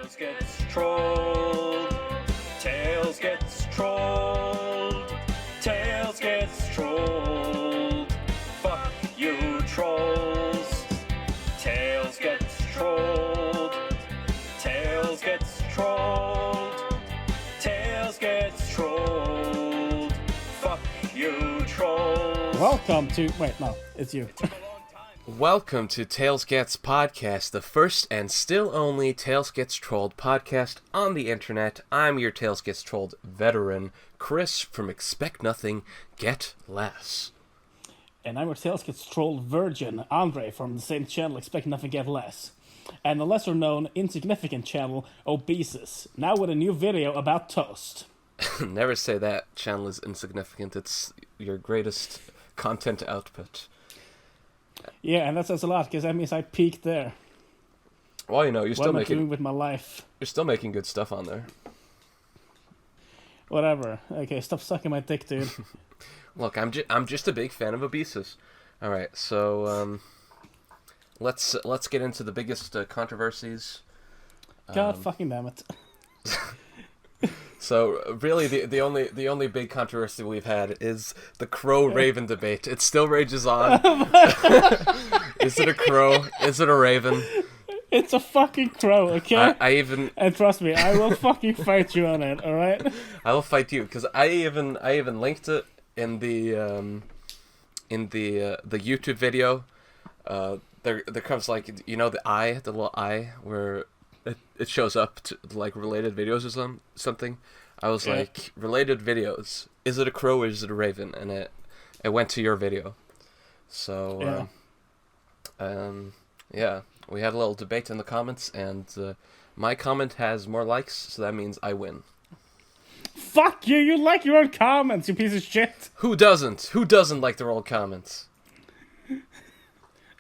Tails gets trolled. Tails gets trolled. Tails gets trolled. Fuck you, trolls. Tails gets trolled. Tails gets trolled. Tails gets trolled. Fuck you, trolls. Welcome to... Wait, no, it's you. Welcome to Tails Gets Podcast, the first and still only Tails Gets Trolled podcast on the internet. I'm your Tails Gets Trolled veteran, Kris from Expect Nothing, Get Less. And I'm your Tails Gets Trolled virgin, Andre, from the same channel, Expect Nothing Get Less. And the lesser-known, insignificant channel, Obesus, now with a new video about toast. Never say that channel is insignificant. It's your greatest content output. Yeah, and that says a lot, because that means I peaked there. Well, you know, you're What still am I making doing with my life? you're still making good stuff on there. Whatever. Okay, stop sucking my dick, dude. Look, I'm just a big fan of Obesus. All right, so let's get into the biggest controversies. God fucking damn it. So really, the only big controversy we've had is the crow-raven debate. It still rages on. Is it a crow? Is it a raven? It's a fucking crow, okay? I even And trust me, I will fucking fight you on it, alright? I will fight you because I even linked it in the YouTube video. There comes like, you know, the little eye where it shows up to like related videos or something. I was like, related videos. Is it a crow or is it a raven? And it went to your video. So yeah, we had a little debate in the comments, and my comment has more likes, so that means I win. Fuck you! You like your own comments, you piece of shit! Who doesn't? Who doesn't like their old comments?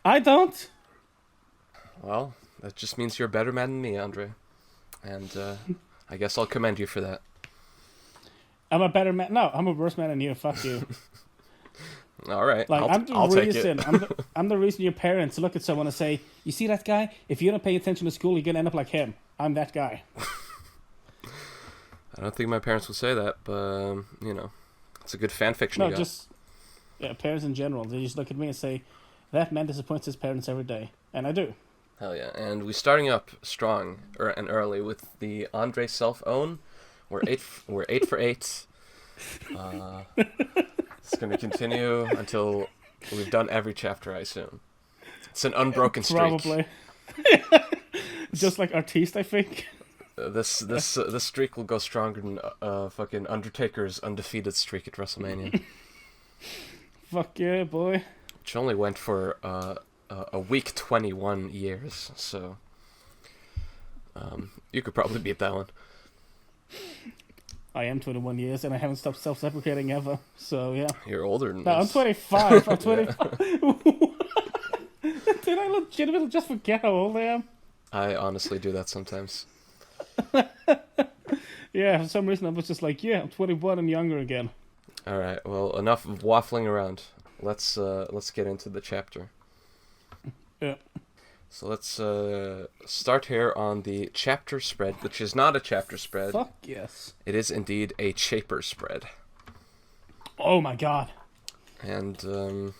I don't. Well, that just means you're a better man than me, Andre. And I guess I'll commend you for that. I'm a better man. No, I'm a worse man than you. Fuck you. All right, Like, I'll take it. I'm the reason your parents look at someone and say, "You see that guy? If you don't pay attention to school, you're gonna end up like him." I'm that guy. I don't think my parents would say that, but you know, it's a good fan fiction. No, just parents in general. They just look at me and say, "That man disappoints his parents every day," and I do. Hell yeah! And we're starting up strong and early with the Andre self-own. We're eight for 8. It's going to continue until we've done every chapter, I assume. It's an unbroken streak. Probably. Just like Artiste, I think. This streak will go stronger than fucking Undertaker's undefeated streak at WrestleMania. Fuck yeah, boy. Which only went for a week 21 years, so you could probably beat that one. I am 21 years and I haven't stopped self-deprecating ever, so yeah. You're older than No, I'm this. 25. I'm 25. Did I legitimately just forget how old I am? I honestly do that sometimes. Yeah, for some reason I was just like, yeah, I'm 21 and younger again. All right, well, enough of waffling around. Let's get into the chapter. Yeah. So let's start here on the chapter spread, which is not a chapter spread. Fuck yes. It is indeed a Chaper spread. Oh my god. And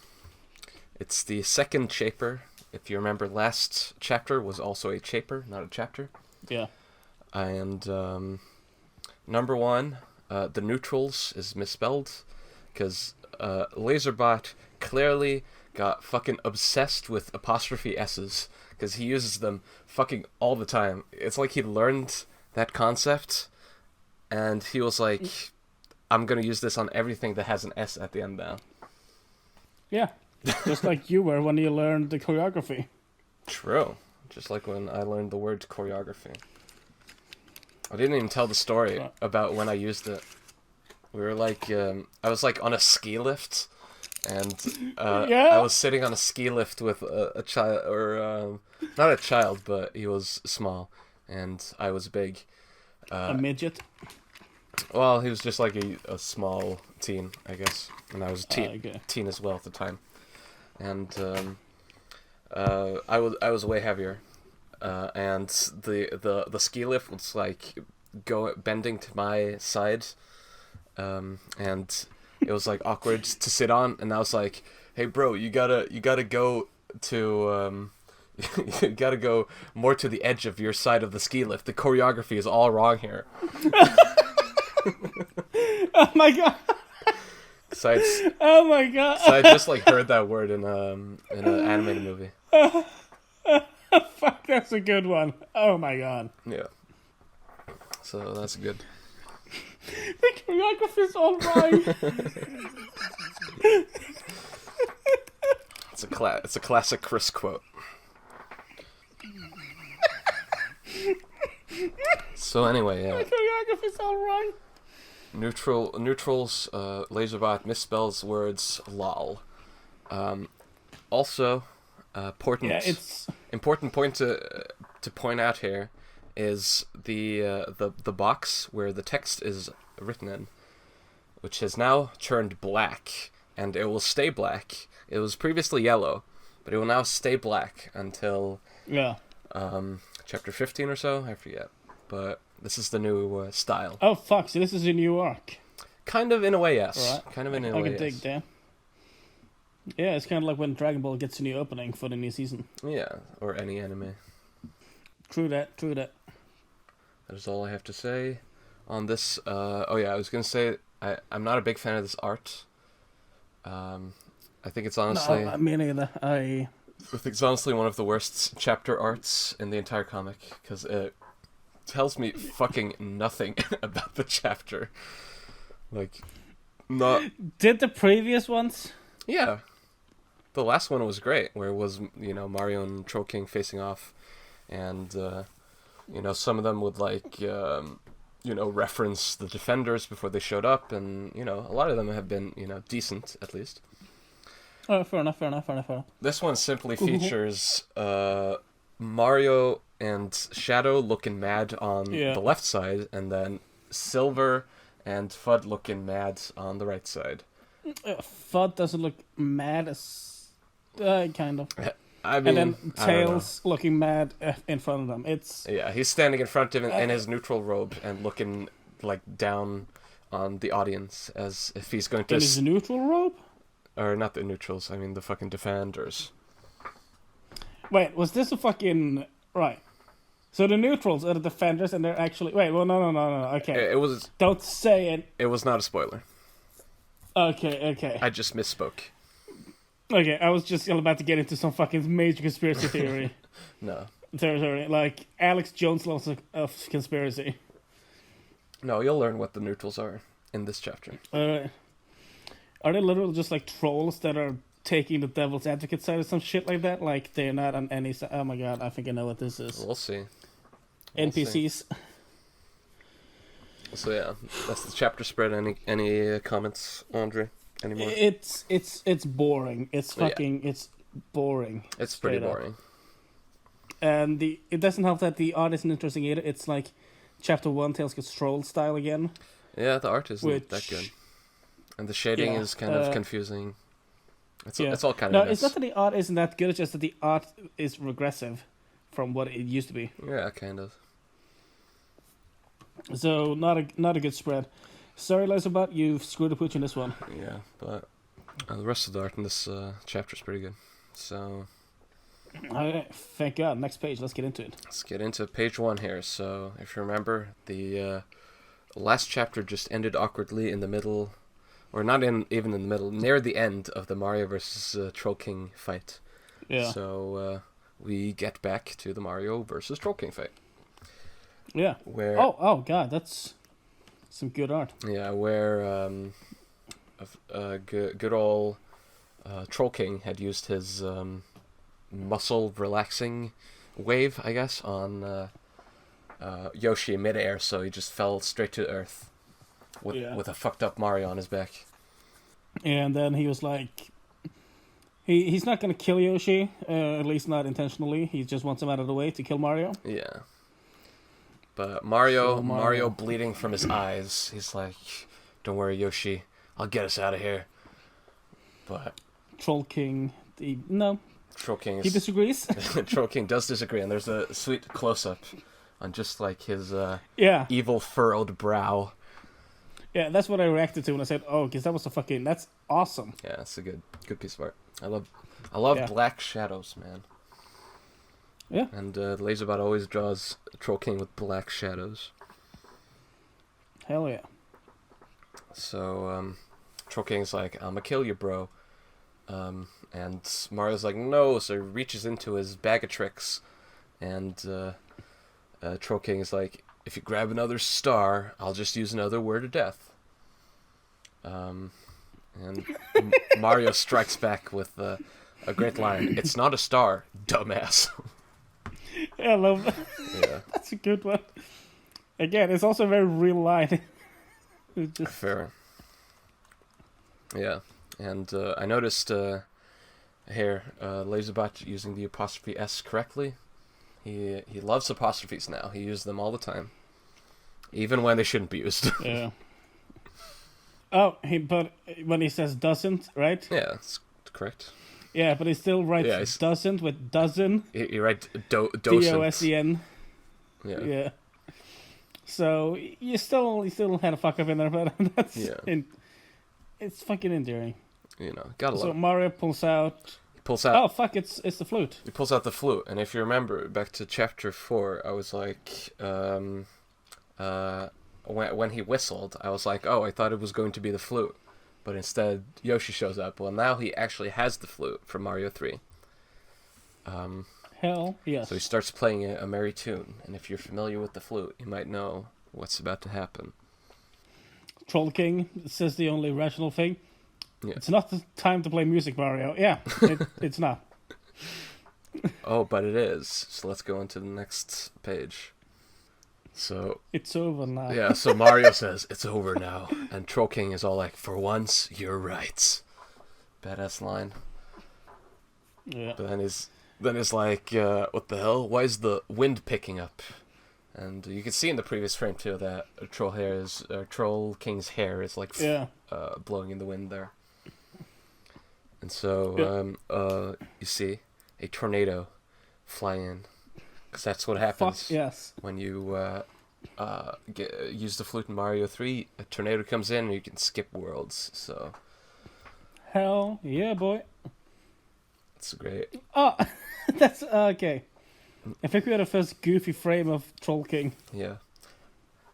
it's the second Chaper. If you remember, last chapter was also a Chaper, not a chapter. Yeah. And number 1, the neutrals is misspelled, because Laserbot clearly got fucking obsessed with apostrophe S's, because he uses them fucking all the time. It's like he learned that concept, and he was like, I'm gonna use this on everything that has an S at the end now. Yeah. Just like you were when you learned the choreography. True. Just like when I learned the word choreography. I didn't even tell the story about when I used it. We were like, I was like on a ski lift, and I was sitting on a ski lift with a child, or not a child, but he was small, and I was big. A midget? Well, he was just like a small teen, I guess, and I was a teen as well at the time. And I was way heavier, and the ski lift was like bending to my side, and it was like awkward to sit on, and I was like, hey bro, you gotta go to you gotta go more to the edge of your side of the ski lift. The choreography is all wrong here. Oh my god. Oh my god. So I just like heard that word in an animated movie. Fuck, that's a good one. Oh my god. Yeah. So that's good. The choreography's all right. It's a classic Kris quote. So anyway, yeah. The choreography's all right. Neutrals, Laserbot misspells words lol. Also, important point to point out here is the box where the text is written in, which has now turned black, and it will stay black. It was previously yellow, but it will now stay black until chapter 15 or so. I forget, but this is the new style. Oh fuck! So this is a new arc. Kind of in a way, yes. Right. Kind of in a way, I can yes. dig that. Yeah, it's kind of like when Dragon Ball gets a new opening for the new season. Yeah, or any anime. True that. That is all I have to say on this. I was gonna say I'm not a big fan of this art. I think it's honestly. No, me neither. I think it's honestly one of the worst chapter arts in the entire comic, because it tells me fucking nothing about the chapter. Like, not. Did the previous ones? Yeah. The last one was great, where it was, Mario and Troll King facing off, and, some of them would, like, reference the defenders before they showed up, and, a lot of them have been, decent, at least. Oh, fair enough. This one simply features, Mario and Shadow looking mad on the left side, and then Silver and Fudd looking mad on the right side. Fudd doesn't look mad as... kind of. I mean, and then Tails looking mad in front of them. Yeah, he's standing in front of him in his neutral robe and looking, like, down on the audience as if he's going to... In his neutral robe? Or not the neutrals, I mean the fucking defenders. Wait, was this a fucking... Right. So the neutrals are the defenders, and they're actually... Wait, well, no, okay. It was... Don't say it. It was not a spoiler. Okay. I just misspoke. Okay, I was just about to get into some fucking major conspiracy theory. No. Territory, like Alex Jones loves of conspiracy. No, you'll learn what the neutrals are in this chapter. Are they literally just like trolls that are taking the devil's advocate side or some shit like that? Like they're not on any side? Oh my god, I think I know what this is. We'll see. NPCs. So yeah, that's the chapter spread. Any comments, Andre? Anymore? It's boring. It's fucking it's boring. It's pretty boring. And it doesn't help that the art isn't interesting either. It's like chapter 1 Tails gets trolled style again. Yeah, the art isn't that good. And the shading is kind of confusing. It's all kind of No, it's not that the art isn't that good, it's just that the art is regressive from what it used to be. Yeah, kind of. So, not a good spread. Sorry, Laserbot, you've screwed the pooch in this one. Yeah, but the rest of the art in this chapter is pretty good. So... thank God. Next page, let's get into it. Let's get into page 1 here. So, if you remember, the last chapter just ended awkwardly in the middle... Or not even in the middle, near the end of the Mario versus Troll King fight. Yeah. So we get back to the Mario versus Troll King fight. Yeah. Where? Oh god, that's some good art. Yeah, where good old Troll King had used his muscle relaxing wave, I guess, on Yoshi midair, so he just fell straight to earth. With a fucked up Mario on his back. And then he was like... He's not going to kill Yoshi, at least not intentionally. He just wants him out of the way to kill Mario. Yeah. But Mario bleeding from his eyes, he's like, don't worry, Yoshi, I'll get us out of here. But... Troll King... No. Troll King He disagrees. Troll King does disagree, and there's a sweet close-up on just like his Yeah. evil furrowed brow. Yeah, that's what I reacted to when I said, "Oh, because that's awesome." Yeah, it's a good piece of art. I love Yeah. black shadows, man. Yeah. And Laserbot always draws Troll King with black shadows. Hell yeah. So Troll King's like, "I'm gonna kill you, bro." And Mario's like, "No," so he reaches into his bag of tricks, and Troll King is like, "If you grab another star, I'll just use another word of death." And Mario strikes back with a great line. "It's not a star, dumbass." Yeah, I love that. Yeah, That's a good one. Again, it's also a very real line. It's just... fair. Yeah, and I noticed here Laserbot using the apostrophe S correctly. He loves apostrophes now. He uses them all the time, even when they shouldn't be used. Yeah. Oh, but when he says doesn't, right? Yeah, that's correct. Yeah, but he still writes Yeah, doesn't with dozen. He writes docent. D-O-S-E-N. Yeah. Yeah. So you still had a fuck up in there, but that's it's fucking endearing. You know, gotta love So it. Mario pulls out. He pulls out. Oh fuck! It's the flute. He pulls out the flute, and if you remember back to chapter 4, I was like, when he whistled, I was like, oh, I thought it was going to be the flute, but instead Yoshi shows up. Well, now he actually has the flute from Mario 3. Hell yes. So he starts playing a merry tune, and if you're familiar with the flute, you might know what's about to happen. Troll King says the only rational thing. Yeah. It's not the time to play music, Mario. Yeah, it's not. Oh, but it is. So let's go into the next page. So It's over now. yeah, so Mario says, "It's over now." And Troll King is all like, "For once, you're right." Badass line. Yeah. But then he's like, "What the hell? Why is the wind picking up?" And you can see in the previous frame too that Troll King's hair is like blowing in the wind there. And so you see a tornado fly in, because that's what happens. Fuck yes. When you use the flute in Mario 3, a tornado comes in and you can skip worlds. So Hell yeah, boy. it's great. Oh, that's okay. I think we had a first goofy frame of Troll King. Yeah.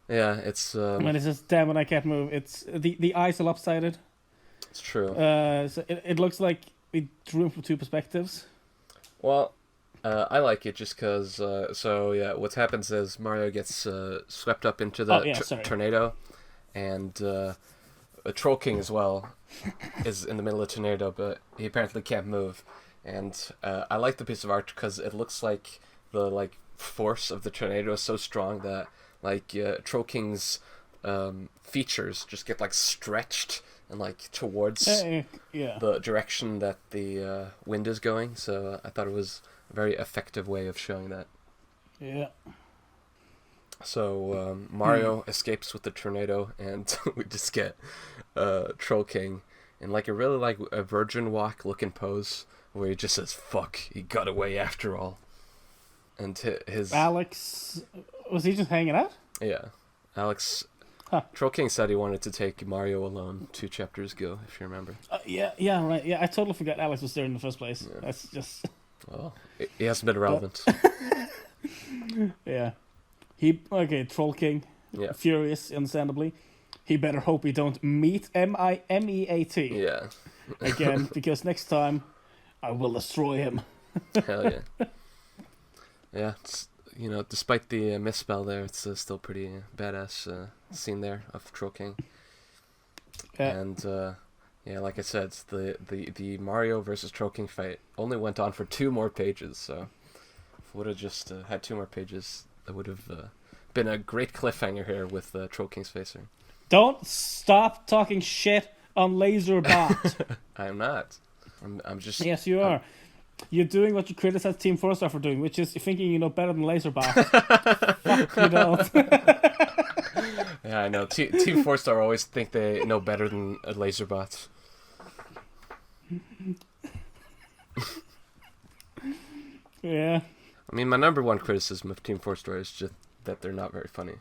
Yeah, it's When it says, "Damn it, I can't move." It's the eyes are lopsided. it's true. So it looks like we drew him from two perspectives. Well, I like it just because, what happens is Mario gets swept up into the tornado, and a Troll King as well is in the middle of the tornado, but he apparently can't move. And I like the piece of art because it looks like the force of the tornado is so strong that Troll King's features just get stretched and towards the direction that the wind is going. So I thought it was a very effective way of showing that. Yeah. So Mario escapes with the tornado, and we just get Troll King in a really a virgin walk looking pose where he just says "fuck," he got away after all. And his Alex, was he just hanging out? Yeah, Alex. Huh. Troll King said he wanted to take Mario alone 2 chapters ago, if you remember. Yeah, right. Yeah, I totally forgot Alex was there in the first place. Yeah. That's just... Well, he hasn't been relevant. Yeah. Troll King. Yeah. Furious, understandably. He better hope we don't meet M-I-M-E-A-T. Yeah. Again, because next time, I will destroy him. Hell yeah. Yeah, it's, despite the misspell there, it's still pretty badass scene there of Troll King. And like I said, the Mario versus Troll King fight only went on for 2 more pages. So if we would have just had 2 more pages, that would have been a great cliffhanger here with Troll King's facer. Don't stop talking shit on Laserbot. I'm not. I'm just. Yes, you are. You're doing what you criticize Team 4-Star for doing, which is thinking you know better than Laserbot. Fuck, you don't. Yeah, I know. Team 4-Star always think they know better than a Laserbot. Yeah. I mean, my number one criticism of Team 4 stories is just that they're not very funny.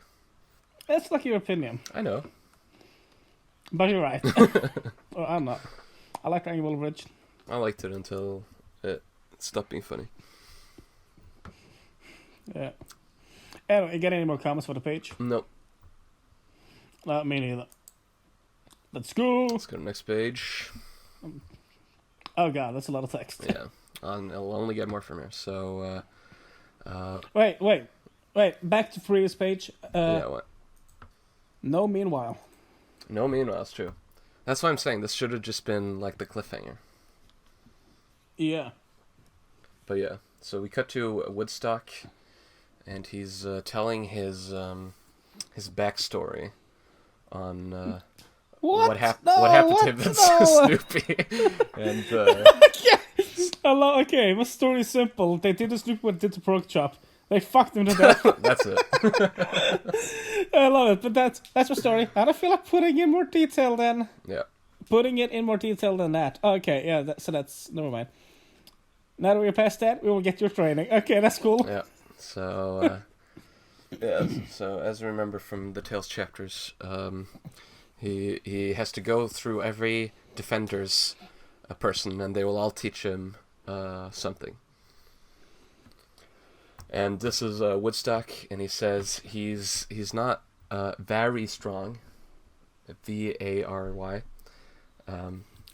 That's like your opinion. I know. But you're right. Well, I'm not. I like Dragon Ball Bridge. I liked it until it stopped being funny. Yeah. Anyway, you got any more comments for the page? Nope. Me neither. Let's go. Let's go to the next page. Oh god, that's a lot of text. Yeah. I'll only get more from here. So, Wait. Back to previous page. yeah, what? No meanwhile. No, meanwhile, it's true. That's why I'm saying this should have just been like the cliffhanger. Yeah. But yeah, so we cut to Woodstock, and he's telling his backstory on what happened to him and Snoopy. And okay, my story is simple. They did the Snoopy what did the pork chop. They fucked him to death. that's it. I love it, but that's my story. I don't feel like putting in more detail than... Yeah. Putting it in more detail than that. Okay, yeah, so that's... Never mind. Now that we're past that, we will get your training. Okay, that's cool. Yeah. So, so as we remember from the Tales chapters, he has to go through every defender's person, and they will all teach him something. And this is Woodstock, and he says he's not very strong, Vary.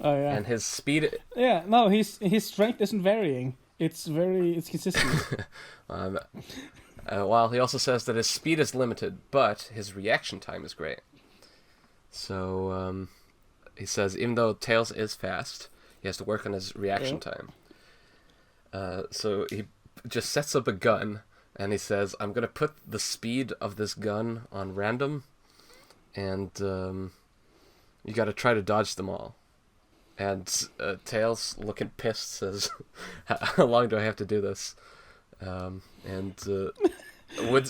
Oh yeah. And his speed. Yeah, no, his strength isn't varying. It's consistent. While he also says that his speed is limited, but his reaction time is great. So he says even though Tails is fast, he has to work on his reaction time. So he just sets up a gun, and he says, I'm going to put the speed of this gun on random, and you got to try to dodge them all. And Tails, looking pissed, says, how long do I have to do this?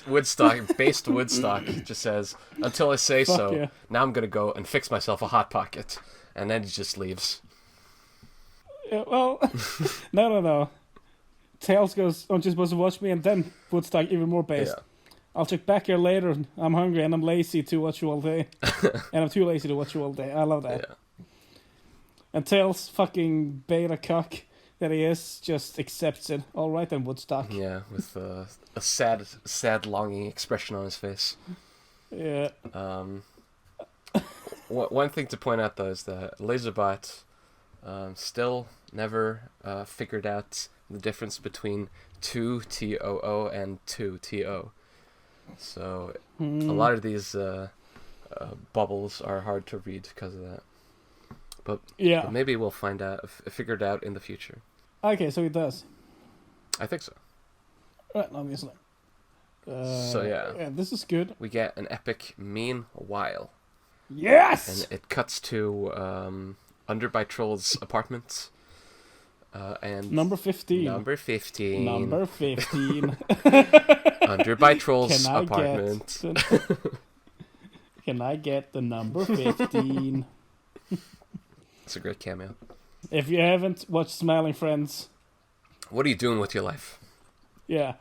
Woodstock, based Woodstock, just says, until I say Fuck so, yeah. now I'm going to go and fix myself a Hot Pocket. And then he just leaves. Yeah, well, no. Tails goes, aren't you supposed to watch me? And then Woodstock even more based. Yeah. I'll check back here later. I'm hungry and I'm lazy to watch you all day. And I'm too lazy to watch you all day. I love that. Yeah. And Tails, fucking beta cock that he is, just accepts it. All right then, Woodstock. Yeah, with a sad, longing expression on his face. Yeah. One thing to point out, though, is that Laserbot still never figured out the difference between 2TOO and 2TO. So a lot of these bubbles are hard to read because of that. But maybe we'll figure it out in the future. Okay, so he does. I think so. Right, obviously. So yeah, this is good. We get an epic meanwhile. Yes! And it cuts to Under by Troll's apartment. And Number 15. Number 15. Number 15. Under by Troll's apartment. Can I get the number 15? It's a great cameo. If you haven't watched Smiling Friends... What are you doing with your life? Yeah.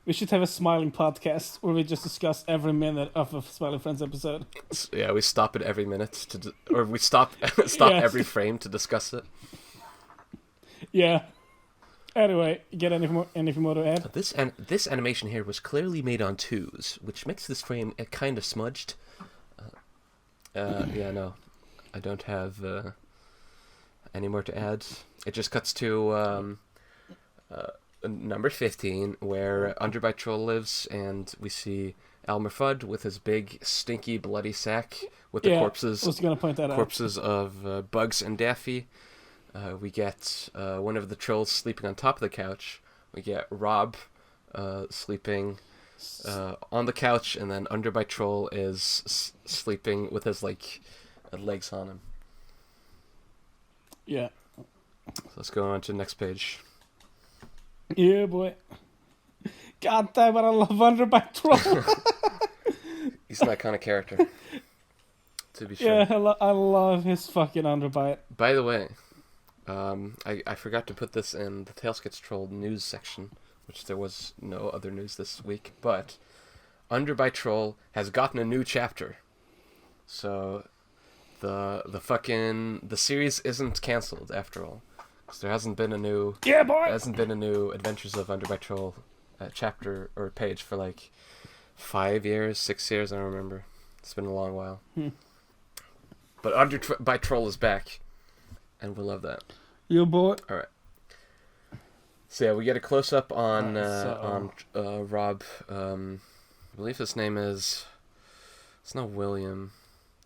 We should have a Smiling podcast where we just discuss every minute of a Smiling Friends episode. Yeah, we stop it every minute or we stop every frame to discuss it. Yeah. Anyway, get anything more to add? This animation here was clearly made on 2s, which makes this frame kind of smudged. Yeah, no, I don't have any more to add. It just cuts to number 15, where Under by Troll lives, and we see Elmer Fudd with his big, stinky, bloody sack with the corpses. I was gonna point that corpses of Bugs and Daffy. We get one of the trolls sleeping on top of the couch. We get Rob sleeping on the couch, and then Under by Troll is sleeping with his legs on him. Yeah. So let's go on to the next page. Yeah, boy. God damn it, I love Under by Troll. He's that kind of character, to be sure. Yeah, I love his fucking Underbite. By the way, I forgot to put this in the Tales Gets Trolled news section, which there was no other news this week, but Under by Troll has gotten a new chapter. So the series isn't cancelled after all. Because there hasn't been a new Adventures of Under by Troll chapter or page for like 5 years, 6 years, I don't remember. It's been a long while. But Under by Troll is back, and we love that. You boy. All right. So yeah, we get a close up on Rob. I believe his name is. It's not William.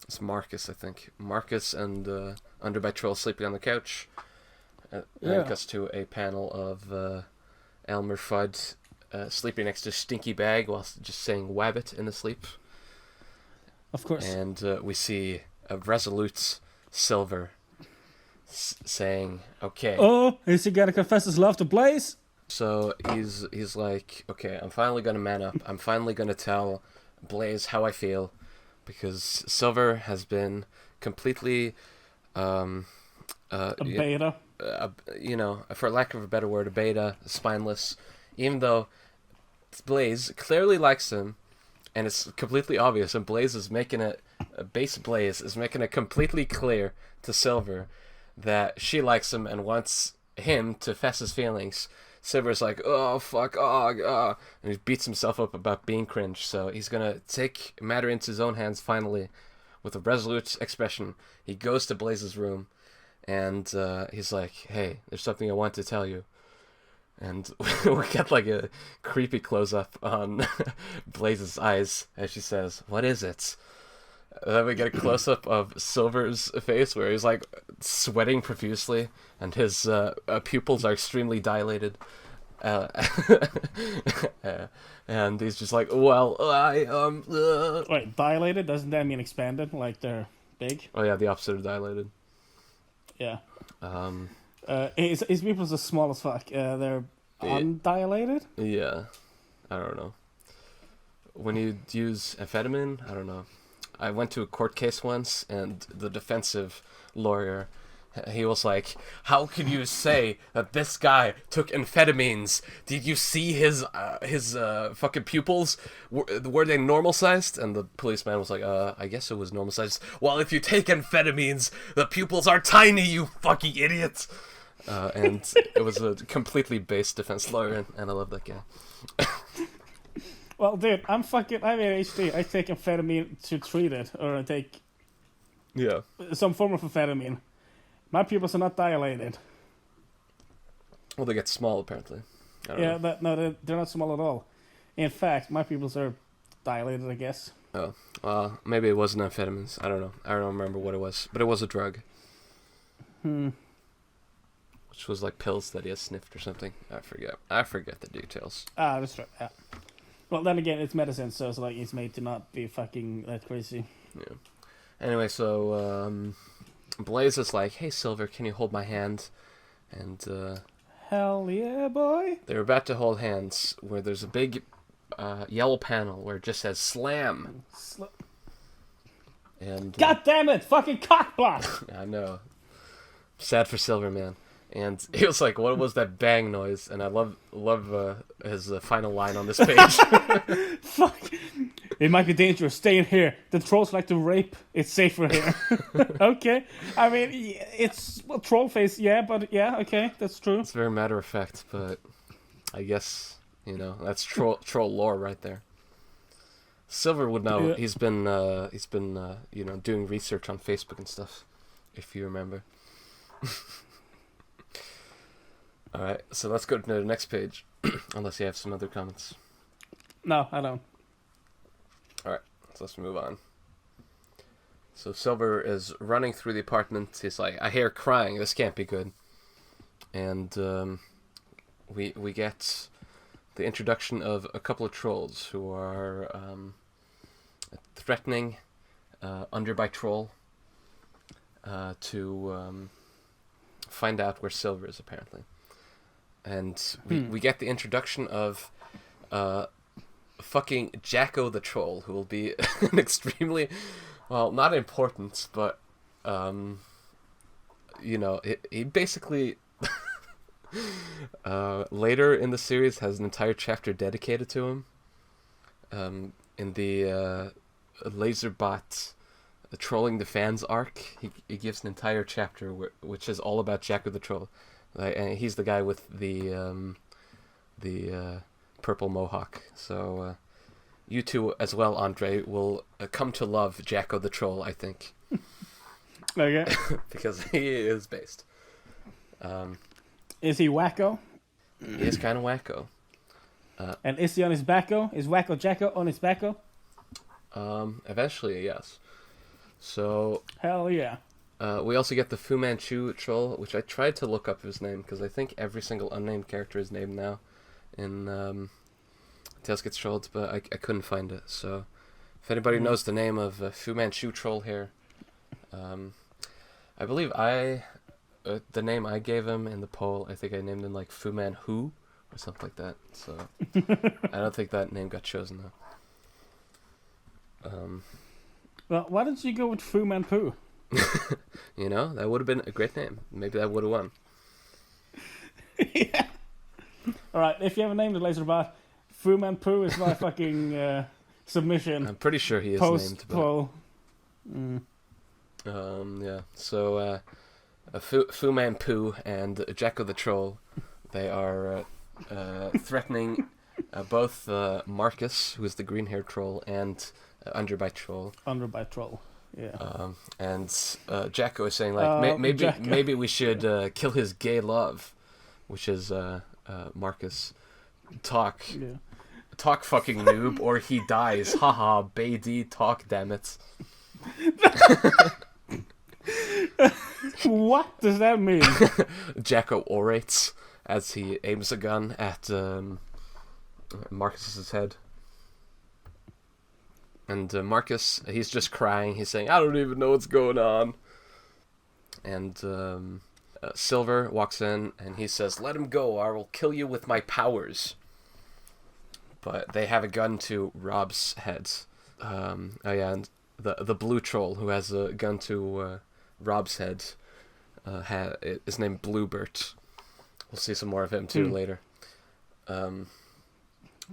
It's Marcus, I think. Marcus and Under by Troll sleeping on the couch. And it cuts to a panel of Elmer Fudd sleeping next to Stinky Bag while just saying "wabbit" in the sleep. Of course. And we see a resolute Silver saying, "Okay." Oh, is he gonna confess his love to Blaze? So he's like, "Okay, I'm finally gonna man up. I'm finally gonna tell Blaze how I feel, because Silver has been completely, A beta. For lack of a better word, a beta, spineless. Even though Blaze clearly likes him, and it's completely obvious, and Blaze is making it, base Blaze is making it completely clear to Silver that she likes him and wants him to fess his feelings. Silver's like, oh, fuck, and he beats himself up about being cringe, so he's gonna take matter into his own hands finally, with a resolute expression. He goes to Blaze's room, and he's like, hey, there's something I want to tell you. And we get like a creepy close-up on Blaze's eyes as she says, what is it? And then we get a close-up of Silver's face where he's like sweating profusely and his pupils are extremely dilated. And he's just like, well, Wait, dilated? Doesn't that mean expanded? Like they're big? Oh yeah, the opposite of dilated. Yeah. His pupils are small as fuck. They're undilated? Yeah. I don't know. When you use amphetamine, I don't know. I went to a court case once, and the defensive lawyer, he was like, how could you say that this guy took amphetamines? Did you see his fucking pupils? Were they normal sized? And the policeman was like, I guess it was normal sized. Well, if you take amphetamines, the pupils are tiny, you fucking idiot! And it was a completely base defense lawyer, and I love that guy. Well, dude, I have ADHD. I take amphetamine to treat it, or I take some form of amphetamine. My pupils are not dilated. Well, they get small, apparently. They're not small at all. In fact, my pupils are dilated, I guess. Oh, well, maybe it wasn't amphetamines. I don't know. I don't remember what it was, but it was a drug. Which was like pills that he has sniffed or something. I forget the details. Ah, that's right. Yeah. Well, then again, it's medicine, so it's like it's made to not be fucking that crazy. Yeah. Anyway, so Blaze is like, "Hey, Silver, can you hold my hand?" And hell yeah, boy! they're about to hold hands, where there's a big yellow panel where it just says "Slam." And God damn it! Fucking cockblock! I know. Sad for Silver, man. And he was like, what was that bang noise? And I love his final line on this page. Fuck. It might be dangerous. Stay in here. The trolls like to rape. It's safer here. Okay. I mean, it's troll face, yeah, but yeah, okay, that's true. It's very matter of fact, but I guess, that's troll lore right there. Silver would know. Yeah. He's been doing research on Facebook and stuff, if you remember. Alright, so let's go to the next page, unless you have some other comments. No, I don't. Alright, so let's move on. So Silver is running through the apartment. He's like, I hear crying, this can't be good. And we get the introduction of a couple of trolls who are threatening Under by Troll to find out where Silver is, apparently. And we get the introduction of fucking Jacko the Troll, who will be an extremely, well, not important, but, he basically Later in the series has an entire chapter dedicated to him. In the Laserbot trolling the fans arc, he gives an entire chapter which is all about Jacko the Troll. And he's the guy with the purple mohawk. So you two as well, Andre, will come to love Jacko the Troll, I think. Okay. Because he is based. Is he wacko? He is kind of wacko. And is he on his backo? Is Wacko Jacko on his backo? Eventually, yes. So Hell yeah. we also get the Fu Manchu troll, which I tried to look up his name because I think every single unnamed character is named now in Tales Gets Trolled, but I couldn't find it. So if anybody knows the name of Fu Manchu troll here, I believe the name I gave him in the poll, I think I named him like Fu Man Hu or something like that. So I don't think that name got chosen though. Well, why didn't you go with Fu Man Poo? You know, that would have been a great name. Maybe that would have won. Yeah. Alright, if you have a name to Laserbot, Fu Man Poo is my fucking submission. I'm pretty sure he is named. Poll. Yeah. So Fu Man Poo and Jacko the Troll, they are threatening both Marcus, who is the green-haired troll, and Underbite Troll. Underbite Troll. Yeah. And Jacko is saying like maybe we should kill his gay love, which is Marcus. Talk fucking noob or he dies. Haha, Beatty, talk, damn it. What does that mean? Jacko orates as he aims a gun at Marcus's head. And Marcus, he's just crying. He's saying, I don't even know what's going on. And Silver walks in and he says, let him go, or I will kill you with my powers. But they have a gun to Rob's head. And the blue troll who has a gun to Rob's head is named Bluebert. We'll see some more of him too later. And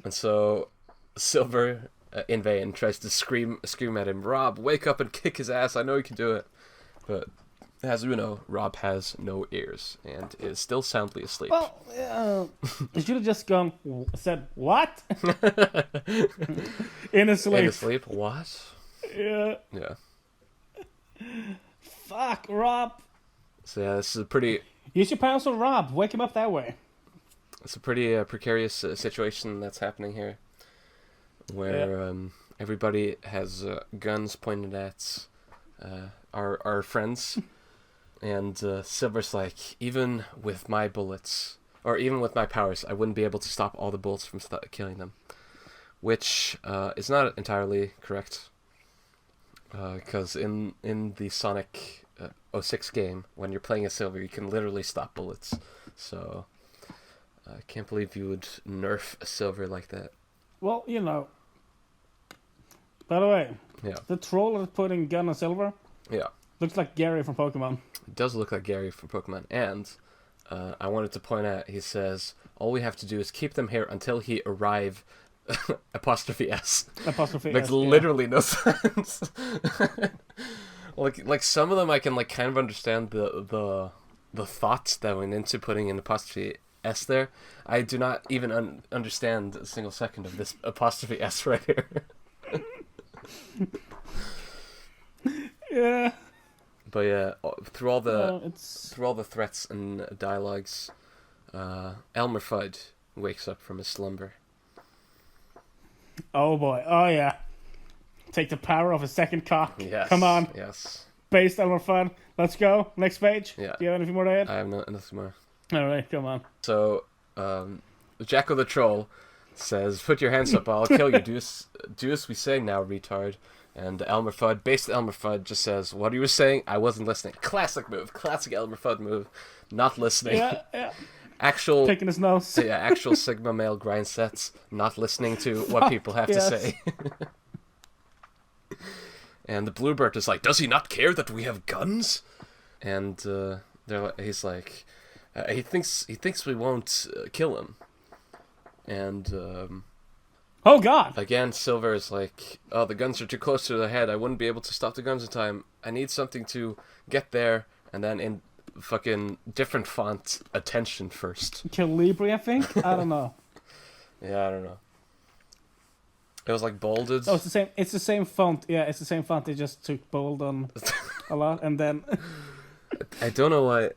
so Silver, in vain, tries to scream at him, Rob, wake up and kick his ass, I know you can do it. But as we know, Rob has no ears and is still soundly asleep. Well, you should have just said, what? In his sleep. In his sleep? What? Yeah. Yeah. Fuck, Rob. So yeah, this is a pretty... Use your powers on Rob. Wake him up that way. It's a pretty precarious situation that's happening here. Where everybody has guns pointed at our friends. And Silver's like, even with my bullets, or even with my powers, I wouldn't be able to stop all the bullets from killing them. Which is not entirely correct. Because in the Sonic 06 game, when you're playing as Silver, you can literally stop bullets. So I can't believe you would nerf a Silver like that. Well, you know. By the way, Yeah. the troll that's putting gun on Silver Yeah. looks like Gary from Pokemon. It does look like Gary from Pokemon. And I wanted to point out, he says, all we have to do is keep them here until he arrive... apostrophe S. Apostrophe Makes S, literally no sense. like some of them I can like kind of understand the thoughts that went into putting an apostrophe S there. I do not even understand a single second of this apostrophe S right here. Yeah. But yeah, through all the threats and dialogues, Elmer Fudd wakes up from his slumber. Oh boy. Oh yeah. Take the power of a second cock. Yes. Come on. Yes. Based Elmer Fudd. Let's go. Next page. Yeah. Do you have anything more to add? I have nothing more. Alright, come on. So, Jacko the Troll says, put your hands up, I'll kill you. Do as we say now, retard. And Elmer Fudd, based Elmer Fudd, just says, what you were saying? I wasn't listening. Classic move. Classic Elmer Fudd move. Not listening. Yeah. Actual... Picking his nose. Yeah, actual Sigma male grind sets. Not listening to what people have to say. And the Bluebird is like, does he not care that we have guns? And he's like, He thinks we won't kill him, and Oh God! again, Silver is like, "Oh, the guns are too close to the head. I wouldn't be able to stop the guns in time. I need something to get there." And then in fucking different font, attention first. Calibri, I think. I don't know. Yeah, I don't know. It was like bolded. Oh, it's the same. It's the same font. Yeah, it's the same font. They just took bold on a lot, and then I don't know why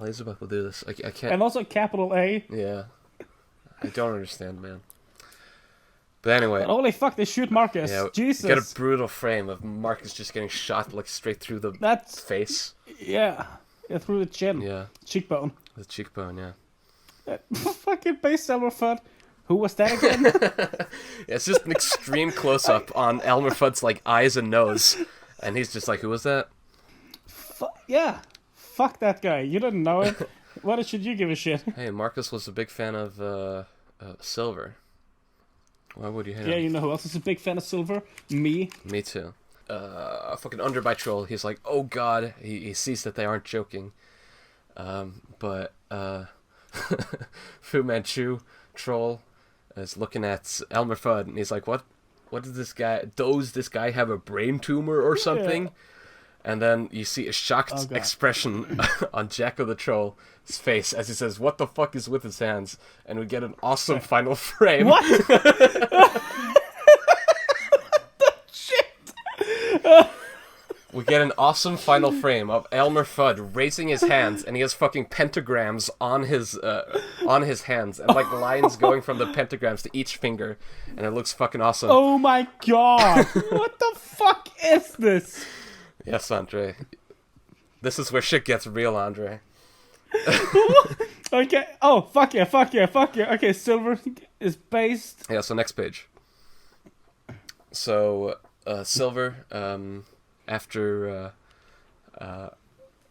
Laserbuck will do this. I can't. and also capital A. Yeah, I don't understand, man. But anyway, But holy fuck! They shoot Marcus. yeah, Jesus. get a brutal frame of Marcus just getting shot like straight through the That's face. yeah. Through the chin. Yeah, Cheekbone. the cheekbone. Yeah. Fucking base Silver Fudd. Who was that again? Yeah, it's just an extreme close up on Elmer Fudd's like eyes and nose, and he's just like, "Who was that?" Yeah. Fuck that guy. You didn't know him. What should you give a shit? Hey, Marcus was a big fan of Silver. Why would you hate Yeah, him? you know who else is a big fan of Silver? Me. Me too. A fucking underbite troll. He's like, "Oh God!" He sees that they aren't joking. But Fu Manchu troll is looking at Elmer Fudd, and he's like, "What? What did this guy? Does this guy have a brain tumor or something?" Yeah. And then you see a shocked Oh, God. expression on Jacko the Troll's face as he says, "What the fuck is with his hands?" And we get an awesome final frame. What? We get an awesome final frame of Elmer Fudd raising his hands, and he has fucking pentagrams on his hands, and like lines going from the pentagrams to each finger, and it looks fucking awesome. Oh my God! What the fuck is this? Yes, Andre. This is where shit gets real, Andre. Okay. Oh, fuck yeah, fuck yeah, fuck yeah. Okay, Silver is based. Yeah, so next page. So, Silver, after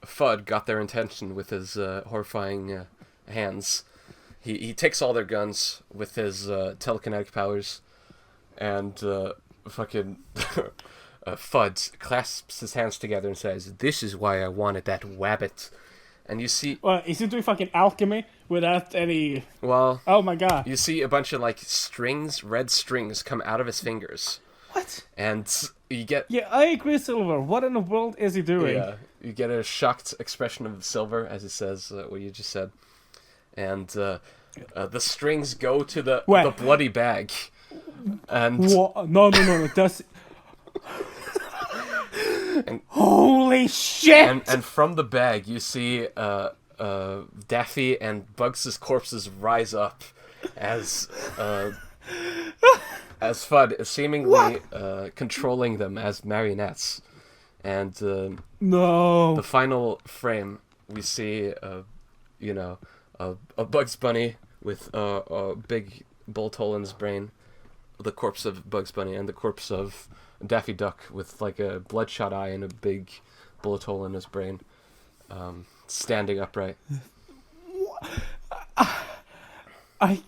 Fudd got their attention with his horrifying hands, he takes all their guns with his telekinetic powers, and fucking Fudd clasps his hands together and says, "This is why I wanted that wabbit." And you see, Well, is he doing fucking alchemy without any? well, Oh my God! you see a bunch of like strings, red strings, come out of his fingers, What? and you get Yeah, I agree, Silver. What in the world is he doing? yeah, you get a shocked expression of Silver as he says what you just said, and the strings go to the Wait. bloody bag, and What? No. That's. And- Holy shit! and from the bag you see Daffy and Bugs' corpses rise up as Fudd is seemingly controlling them as marionettes, and No. the final frame we see a Bugs Bunny with a big bullet hole in his brain, the corpse of Bugs Bunny, and the corpse of Daffy Duck with like a bloodshot eye and a big bullet hole in his brain, standing upright. I.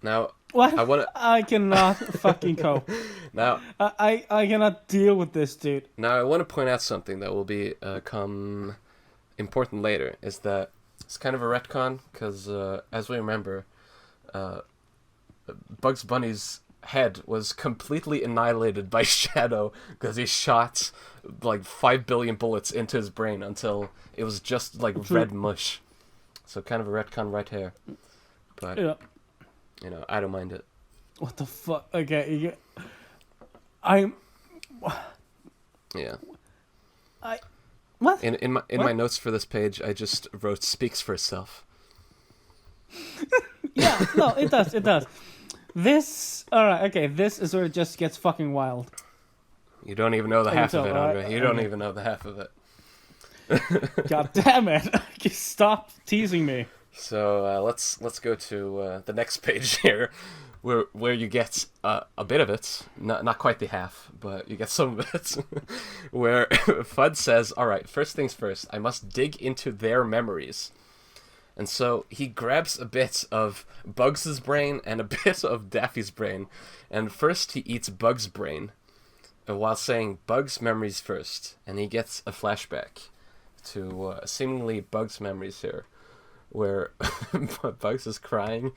Now What? I wanna I cannot fucking cope. now I cannot deal with this, dude. I want to point out something that will become important later. Is that it's kind of a retcon because as we remember, Bugs Bunny's head was completely annihilated by Shadow because he shot like 5 billion bullets into his brain until it was just like red mush. So kind of a retcon right here. But Yeah. I don't mind it. What the fuck? Okay. I'm. Yeah. What? In my What? notes for this page, I just wrote "speaks for itself." Yeah. No, it does. It does. This. Alright. Okay. This is where it just gets fucking wild. You don't even know the can half of tell, it, Andre. right? You don't Okay. even know the half of it. God damn it! Stop teasing me. So let's go to the next page here, where you get a bit of it, not quite the half, but you get some of it, where Fudd says, "All right, first things first, I must dig into their memories." And so he grabs a bit of Bugs' brain and a bit of Daffy's brain, and first he eats Bugs' brain, while saying Bugs' memories first, and he gets a flashback to seemingly Bugs' memories here, where Bugs is crying,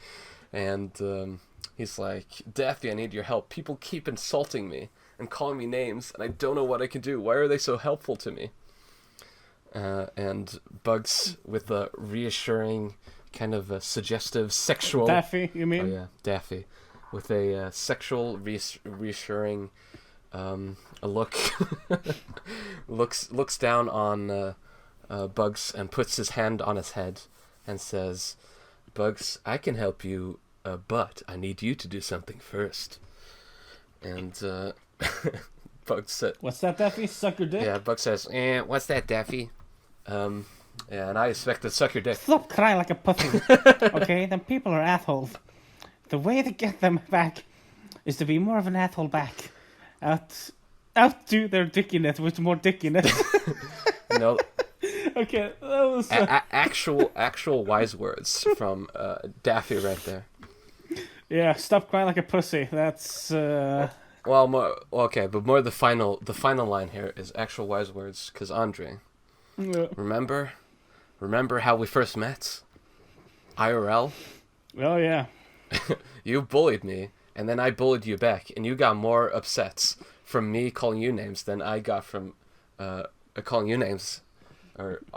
and he's like, Daffy, I need your help. People keep insulting me and calling me names, and I don't know what I can do. Why are they so helpful to me? And Bugs, with a reassuring, kind of a suggestive, sexual... Daffy, you mean? Oh, yeah, Daffy. With a sexual, reassuring a look, looks down on Bugs and puts his hand on his head and says, Bugs, I can help you, but I need you to do something first. And Bugs said... What's that, Daffy? Suck your dick? Yeah, Bugs says, what's that, Daffy? Yeah, and I expected suck your dick. Stop crying like a pussy. Okay, then people are assholes. The way to get them back is to be more of an asshole back. Outdo their dickiness with more dickiness. No. Okay, that was... actual wise words from Daffy right there. Yeah, stop crying like a pussy. That's... Well, but more the final line here is actual wise words, because Andre... Yeah. Remember how we first met? IRL? Oh, yeah. You bullied me, and then I bullied you back, and you got more upsets from me calling you names than I got from calling you names.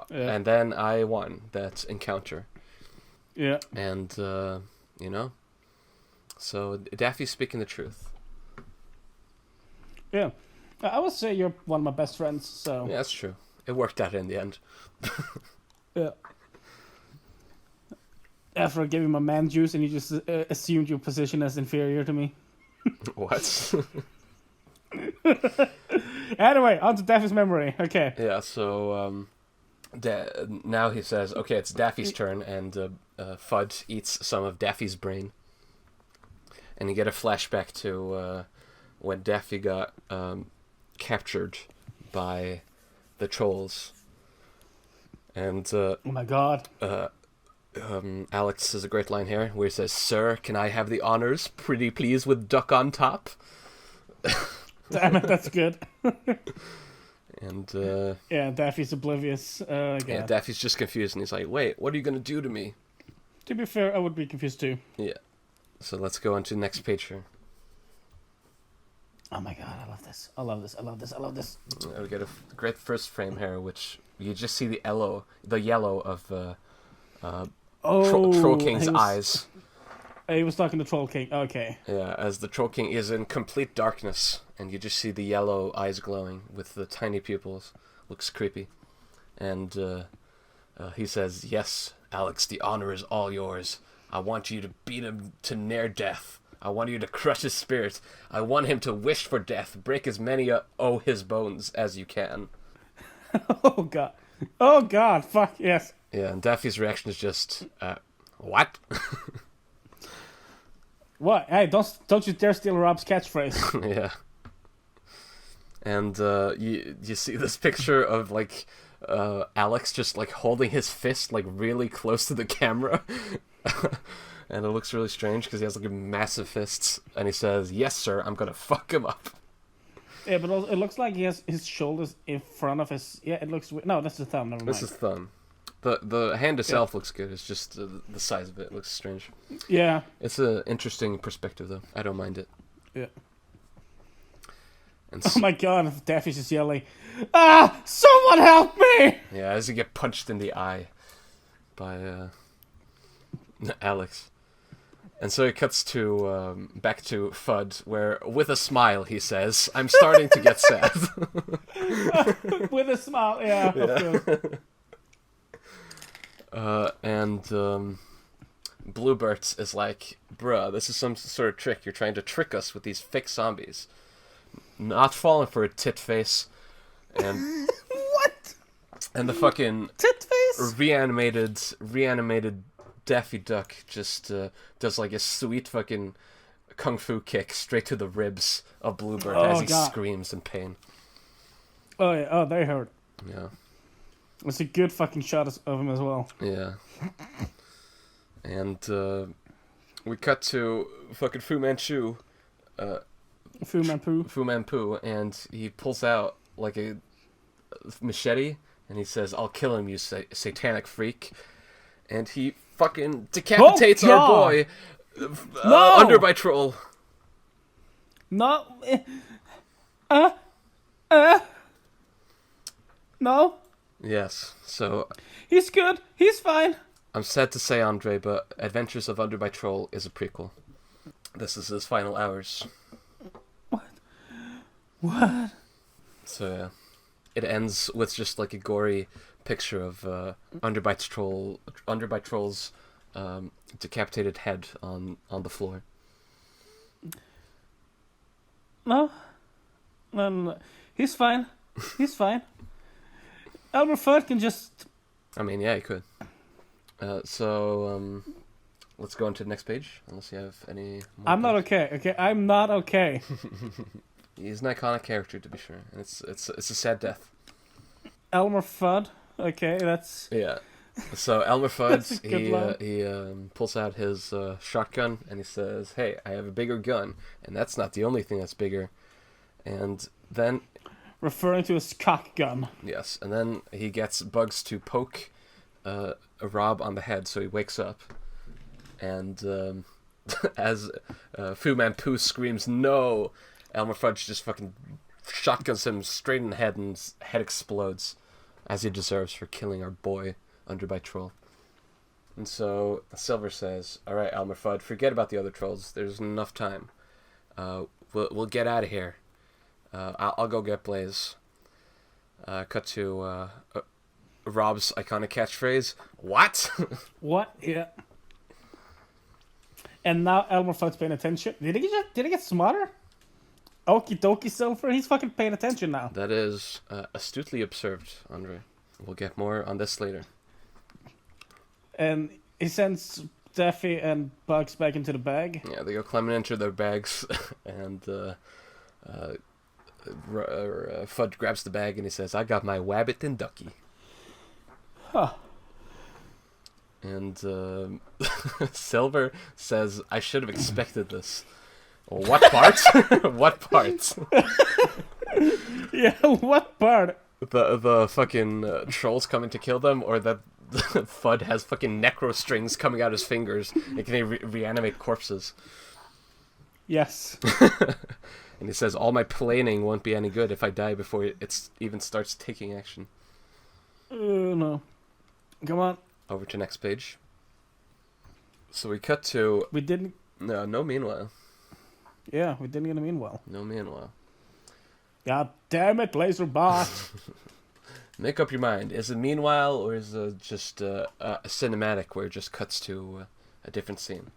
And then I won that encounter. Yeah. And, so Daffy's speaking the truth. Yeah. I would say you're one of my best friends, so... Yeah, that's true. It worked out in the end. Yeah. After I gave you my man juice and you just assumed your position as inferior to me. What? Anyway, on to Daffy's memory. Okay. Yeah, so now he says, okay, it's Daffy's turn, and Fudd eats some of Daffy's brain. And you get a flashback to when Daffy got captured by the trolls. And oh my god. Alex has a great line here where he says, Sir, can I have the honors? Pretty please with duck on top. Damn it, that's good. And yeah, Daffy's oblivious. yeah, Daffy's just confused, and he's like, wait, what are you going to do to me? To be fair, I would be confused too. Yeah. So let's go on to the next page here. Oh my god, I love this. I love this. I love this. I love this. We get a great first frame here, which you just see the yellow of Troll King's eyes. He was talking to Troll King. Okay. Yeah, as the Troll King is in complete darkness, and you just see the yellow eyes glowing with the tiny pupils. Looks creepy. And he says, Yes, Alex, the honor is all yours. I want you to beat him to near death. I want you to crush his spirit. I want him to wish for death. Break as many his bones as you can. Oh god. Oh god, fuck, yes. Yeah, and Daffy's reaction is just, what? What? Hey, don't you dare steal Rob's catchphrase. Yeah. And you see this picture of, like, Alex just, like, holding his fist, like, really close to the camera. And it looks really strange because he has, like, massive fists. And he says, Yes, sir, I'm gonna fuck him up. Yeah, but also, it looks like he has his shoulders in front of his... Yeah, it looks... No, that's the thumb, never mind. This is thumb. The hand itself looks good. It's just the size of it looks strange. Yeah. It's an interesting perspective, though. I don't mind it. Yeah. And oh my god, Daffy's just yelling, someone help me! Yeah, as he get punched in the eye by Alex. And so it cuts to back to Fudd, where with a smile he says, I'm starting to get sad. With a smile, yeah. And Bluebirds is like, bruh, this is some sort of trick. You're trying to trick us with these fake zombies. Not falling for a tit face. And what? And the fucking tit face? reanimated Daffy Duck just does like a sweet fucking kung fu kick straight to the ribs of Bluebird as he screams in pain. Oh yeah, oh they hurt. Yeah. It's a good fucking shot of him as well. Yeah. And we cut to fucking Fu Manchu. Fu Manpu, and he pulls out like a machete, and he says, I'll kill him, you satanic freak. and he fucking decapitates our God. boy No! under by troll. No. No. Yes, so He's good. He's fine. I'm sad to say, Andre, but Adventures of Under by Troll is a prequel. This is his final hours. What? So yeah, it ends with just like a gory picture of Under by Troll's decapitated head on the floor. No. No. He's fine. He's fine. Elmer Fudd can just... I mean, yeah, he could. Let's go on to the next page, unless you have any more I'm not thoughts. okay. Okay, I'm not okay. He's an iconic character, to be sure. And it's a sad death. Elmer Fudd. Okay, that's... Yeah. So Elmer That's a Fudd, good line. he pulls out his shotgun and he says, "Hey, I have a bigger gun, and that's not the only thing that's bigger." And then, Referring to his cock gun. yes, and then he gets Bugs to poke a Rob on the head, so he wakes up. And as Fu Manchu screams "No!", Elmer Fudd just fucking shotguns him straight in the head, and his head explodes, as he deserves for killing our boy under by Troll. And so Silver says, "All right, Elmer Fudd, forget about the other trolls. There's enough time. We'll get out of here. I'll go get Blaze." Cut to Rob's iconic catchphrase, "What?" What? Yeah. And now Elmer Fudd's paying attention. Did he get smarter? Okie dokie, Silver. He's fucking paying attention now. That is astutely observed, Andre. We'll get more on this later. And he sends Daffy and Bugs back into the bag. Yeah, they go climbing into their bags, and Fudd grabs the bag and he says, "I got my wabbit and ducky." Huh. And Silver says, "I should have expected this." What part? What part? Yeah, what part? The fucking trolls coming to kill them, or that Fudd has fucking necro strings coming out his fingers and can reanimate corpses? Yes. And he says, "All my planning won't be any good if I die before it even starts taking action." No. Come on. Over to next page. So we cut to We didn't... no meanwhile. Yeah, we didn't get a meanwhile. No meanwhile. God damn it, Laserbot. Make up your mind. Is it meanwhile, or is it just a cinematic where it just cuts to a different scene?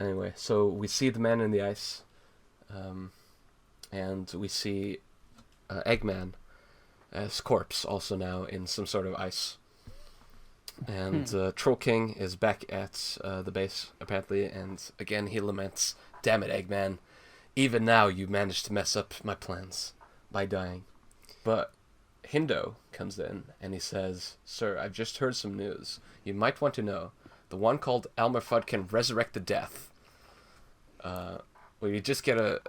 Anyway, so we see the man in the ice, and we see Eggman as corpse also now in some sort of ice. And Troll King is back at the base, apparently, and again he laments, "Damn it, Eggman. Even now you managed to mess up my plans by dying." But Hindo comes in, and he says, "Sir, I've just heard some news. You might want to know. The one called Elmer Fudd can resurrect the death." Where you just get a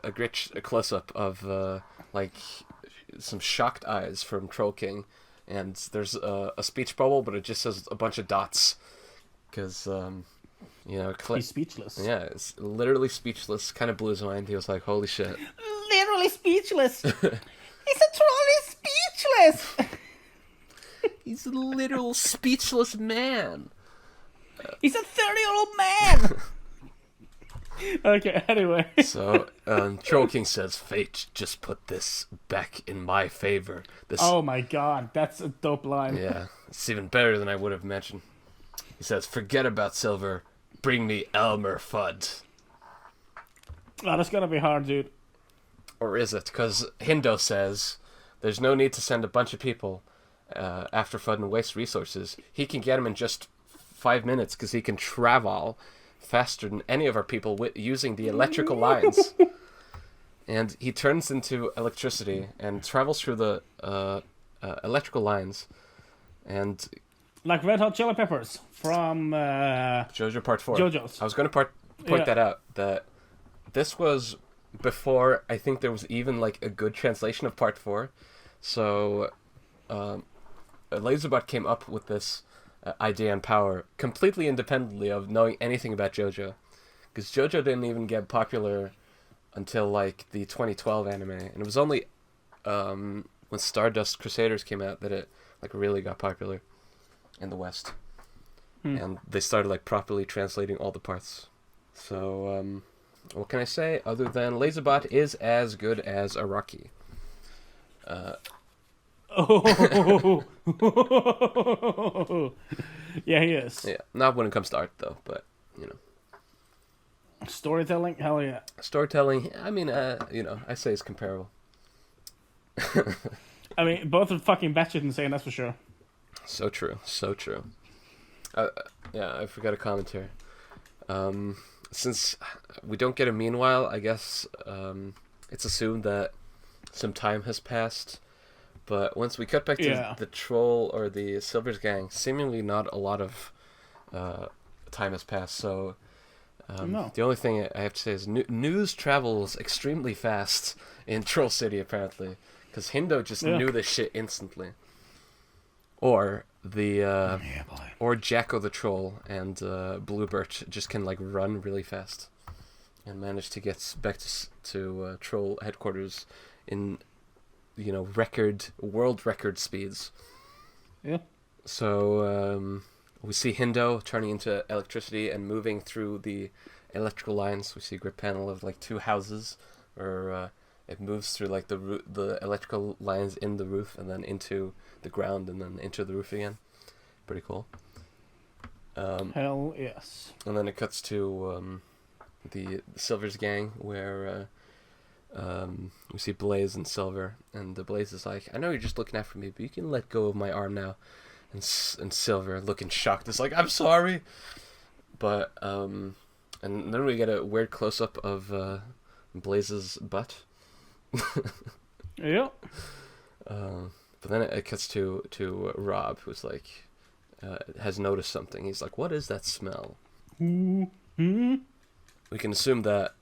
close-up of, like, some shocked eyes from Troll King. And there's a speech bubble, but it just says a bunch of dots. Because, He's speechless. yeah, it's literally speechless. Kind of blew his mind. He was like, "Holy shit." Literally speechless. He's a troll, he's speechless. He's a literal speechless man. He's a 30-year-old man. Okay, anyway. So, Troll King says, "Fate just put this back in my favor." This, Oh my god, that's a dope line. yeah, it's even better than I would have imagined. He says, "Forget about Silver. Bring me Elmer Fudd." Oh, that's gonna be hard, dude. Or is it? Because Hindo says, "There's no need to send a bunch of people after Fudd and waste resources. He can get him in just 5 minutes because he can travel faster than any of our people using the electrical lines." And he turns into electricity and travels through the electrical lines. And Like Red Hot Chili Peppers from JoJo Part 4. JoJo's. I was going to point that out, that this was before I think there was even like a good translation of Part 4. So Laserbot came up with this idea and power completely independently of knowing anything about JoJo. Because JoJo didn't even get popular until, like, the 2012 anime. And it was only when Stardust Crusaders came out that it, like, really got popular in the West. And they started, like, properly translating all the parts. So, what can I say other than Laserbot is as good as Araki? Oh, yeah, he is. Yeah, not when it comes to art, though, but, you know. Storytelling, hell yeah. Storytelling, I mean, you know, I say it's comparable. I mean, both are fucking batshit insane, that's for sure. So true, so true. Yeah, I forgot a commentary. Since we don't get a meanwhile, I guess it's assumed that some time has passed. But once we cut back to the troll or the Silver's gang, seemingly not a lot of time has passed. So the only thing I have to say is news travels extremely fast in Troll City, apparently. Because Hindo just knew this shit instantly. Or or Jacko the Troll and Bluebird just can, like, run really fast and manage to get back to Troll headquarters in, you know, world record speeds. Yeah. So we see Hindo turning into electricity and moving through the electrical lines. We see a grid panel of, like, 2 houses, or it moves through, like, the electrical lines in the roof and then into the ground and then into the roof again. Pretty cool. Hell yes. And then it cuts to the Silver's gang, where we see Blaze and Silver, and the Blaze is like, I know you're just looking after me, but you can let go of my arm now. And Silver, looking shocked, is like, I'm sorry. But and then we get a weird close-up of Blaze's butt. Yeah. But then it cuts to Rob, who's like, has noticed something. He's like, what is that smell? Mm-hmm. We can assume that,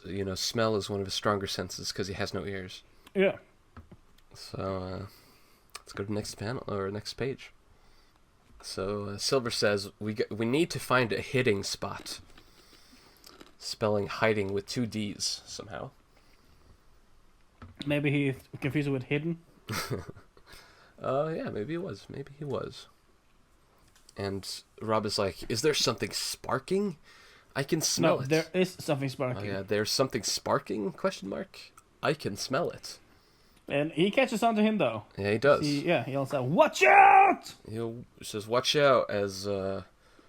you know, smell is one of his stronger senses because he has no ears. Yeah. So, let's go to the next panel, or next page. So, Silver says, we need to find a hitting spot. Spelling hiding with 2 Ds, somehow. Maybe he confused it with hidden. Yeah, maybe he was. And Rob is like, is there something sparking? I can smell it. No, there is something sparking. Oh yeah, there's something sparking? ? I can smell it. And he catches on to him, though. Yeah, he does. He yells out, watch out! He says, watch out, as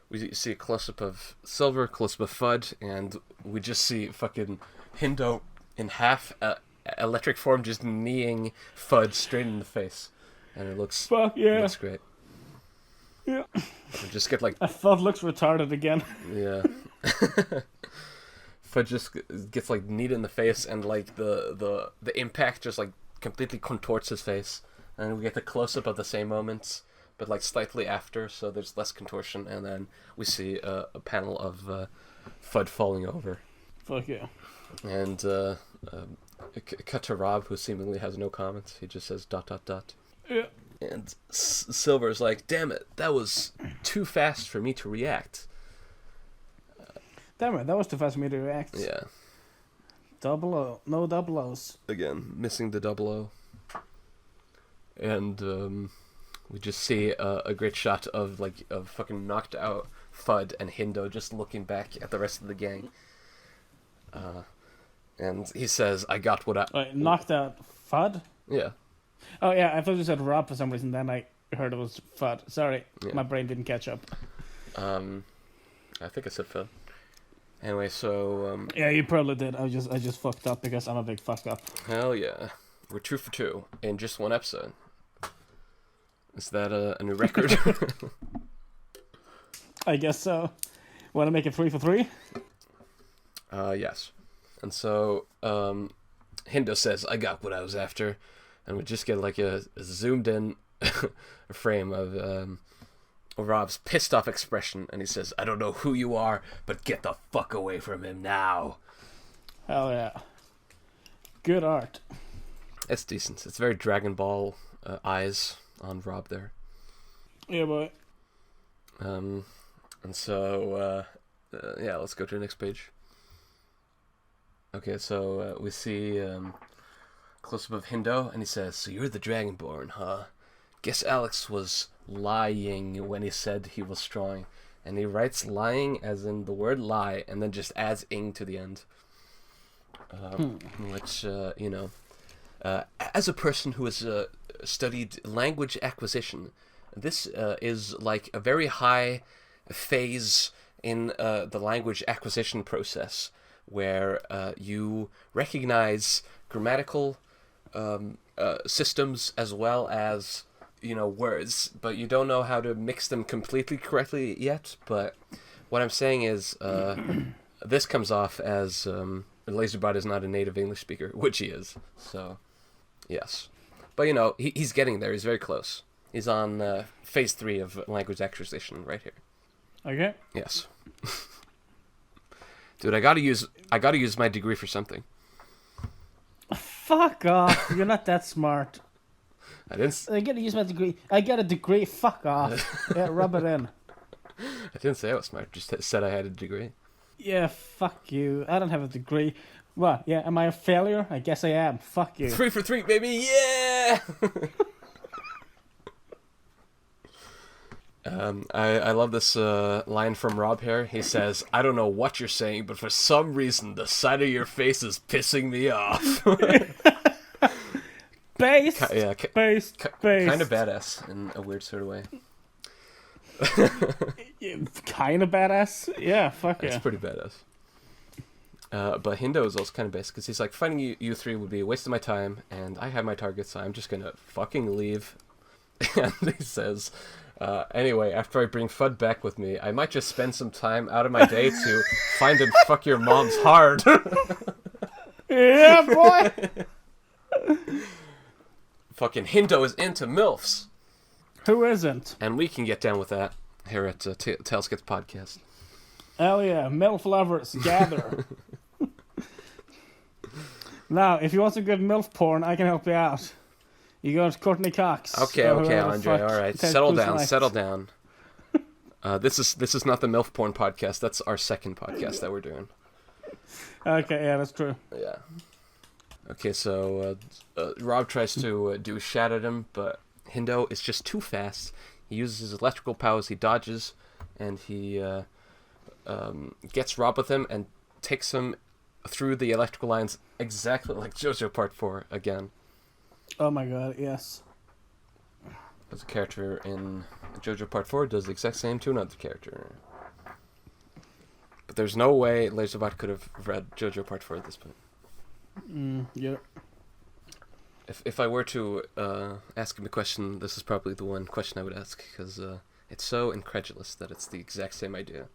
we see a close-up of Silver, close-up of Fudd, and we just see fucking Hindo in half electric form just kneeing Fudd straight in the face. And it looks, looks great. Yeah. We just get, like... Fudd looks retarded again. Yeah. Fudd just gets, like, kneed in the face, and, like, the impact just, like, completely contorts his face. And we get the close-up of the same moments, but, like, slightly after, so there's less contortion. And then we see a panel of Fudd falling over. Fuck yeah. And cut to Rob, who seemingly has no comments. He just says ... Yeah. And Silver's like, damn it, that was too fast for me to react. Damn it, that was too fast for me to react. Yeah. 00. No double O's. Again, missing the 00. And we just see a great shot of fucking knocked out Fudd and Hindo just looking back at the rest of the gang. And he says, I got what I... Wait, knocked out Fudd? Yeah. Oh yeah, I thought you said Rob for some reason, then I heard it was Fudd. Sorry, my brain didn't catch up. I think I said Fudd. Anyway, so... yeah, you probably did. I just fucked up because I'm a big fuck up. Hell yeah. We're 2 for 2 in just 1 episode. Is that a new record? I guess so. Want to make it 3 for 3? Yes. And so, Hindo says, I got what I was after. And we just get like a zoomed in frame of Rob's pissed off expression. And he says, I don't know who you are, but get the fuck away from him now. Hell yeah. Good art. It's decent. It's very Dragon Ball eyes on Rob there. Yeah, boy. And so, yeah, let's go to the next page. Okay, so we see close-up of Hindo, and he says, "So you're the Dragonborn, huh? Guess Alex was lying when he said he was strong." And he writes lying as in the word lie, and then just adds ing to the end. Which, you know, as a person who has studied language acquisition, this is like a very high phase in the language acquisition process, where you recognize grammatical systems as well as, you know, words, but you don't know how to mix them completely correctly yet. But what I'm saying is, this comes off as Laserbot is not a native English speaker, which he is. So, yes. But, you know, he's getting there. He's very close. He's on phase 3 of language acquisition right here. Okay. Yes. Dude, I gotta use my degree for something. Fuck off. You're not that smart. I gotta use my degree. I got a degree. Fuck off. Yeah, rub it in. I didn't say I was smart. Just said I had a degree. Yeah, fuck you. I don't have a degree. What? Yeah, am I a failure? I guess I am. Fuck you. 3 for 3, baby. Yeah. I love this line from Rob here. He says, "I don't know what you're saying, but for some reason the side of your face is pissing me off." Based. Based. Kind of badass in a weird sort of way. Kind of badass. Yeah, fuck yeah. It's pretty badass. But Hindo is also kind of based because he's like, fighting you three would be a waste of my time, and I have my target, so I'm just gonna fucking leave. And he says, anyway, after I bring Fudd back with me, I might just spend some time out of my day to find and fuck your mom's hard. Yeah, boy. Fucking Hindo is into MILFs. Who isn't? And we can get down with that here at Tales Gets Podcast. Hell yeah, MILF lovers, gather. Now, if you want some good MILF porn, I can help you out. You go to Courtney Cox. Okay, Andre, alright. Settle down. This is not the MILF porn podcast, that's our second podcast that we're doing. Okay, yeah, that's true. Yeah. Okay, so Rob tries to do a shot at him, but Hindo is just too fast. He uses his electrical powers, he dodges, and he gets Rob with him and takes him through the electrical lines exactly like JoJo Part 4 again. Oh my god, yes. As a character in JoJo Part 4 does the exact same to another character. But there's no way Laserbot could have read JoJo Part 4 at this point. Yeah. If I were to ask him a question, this is probably the one question I would ask, because it's so incredulous that it's the exact same idea.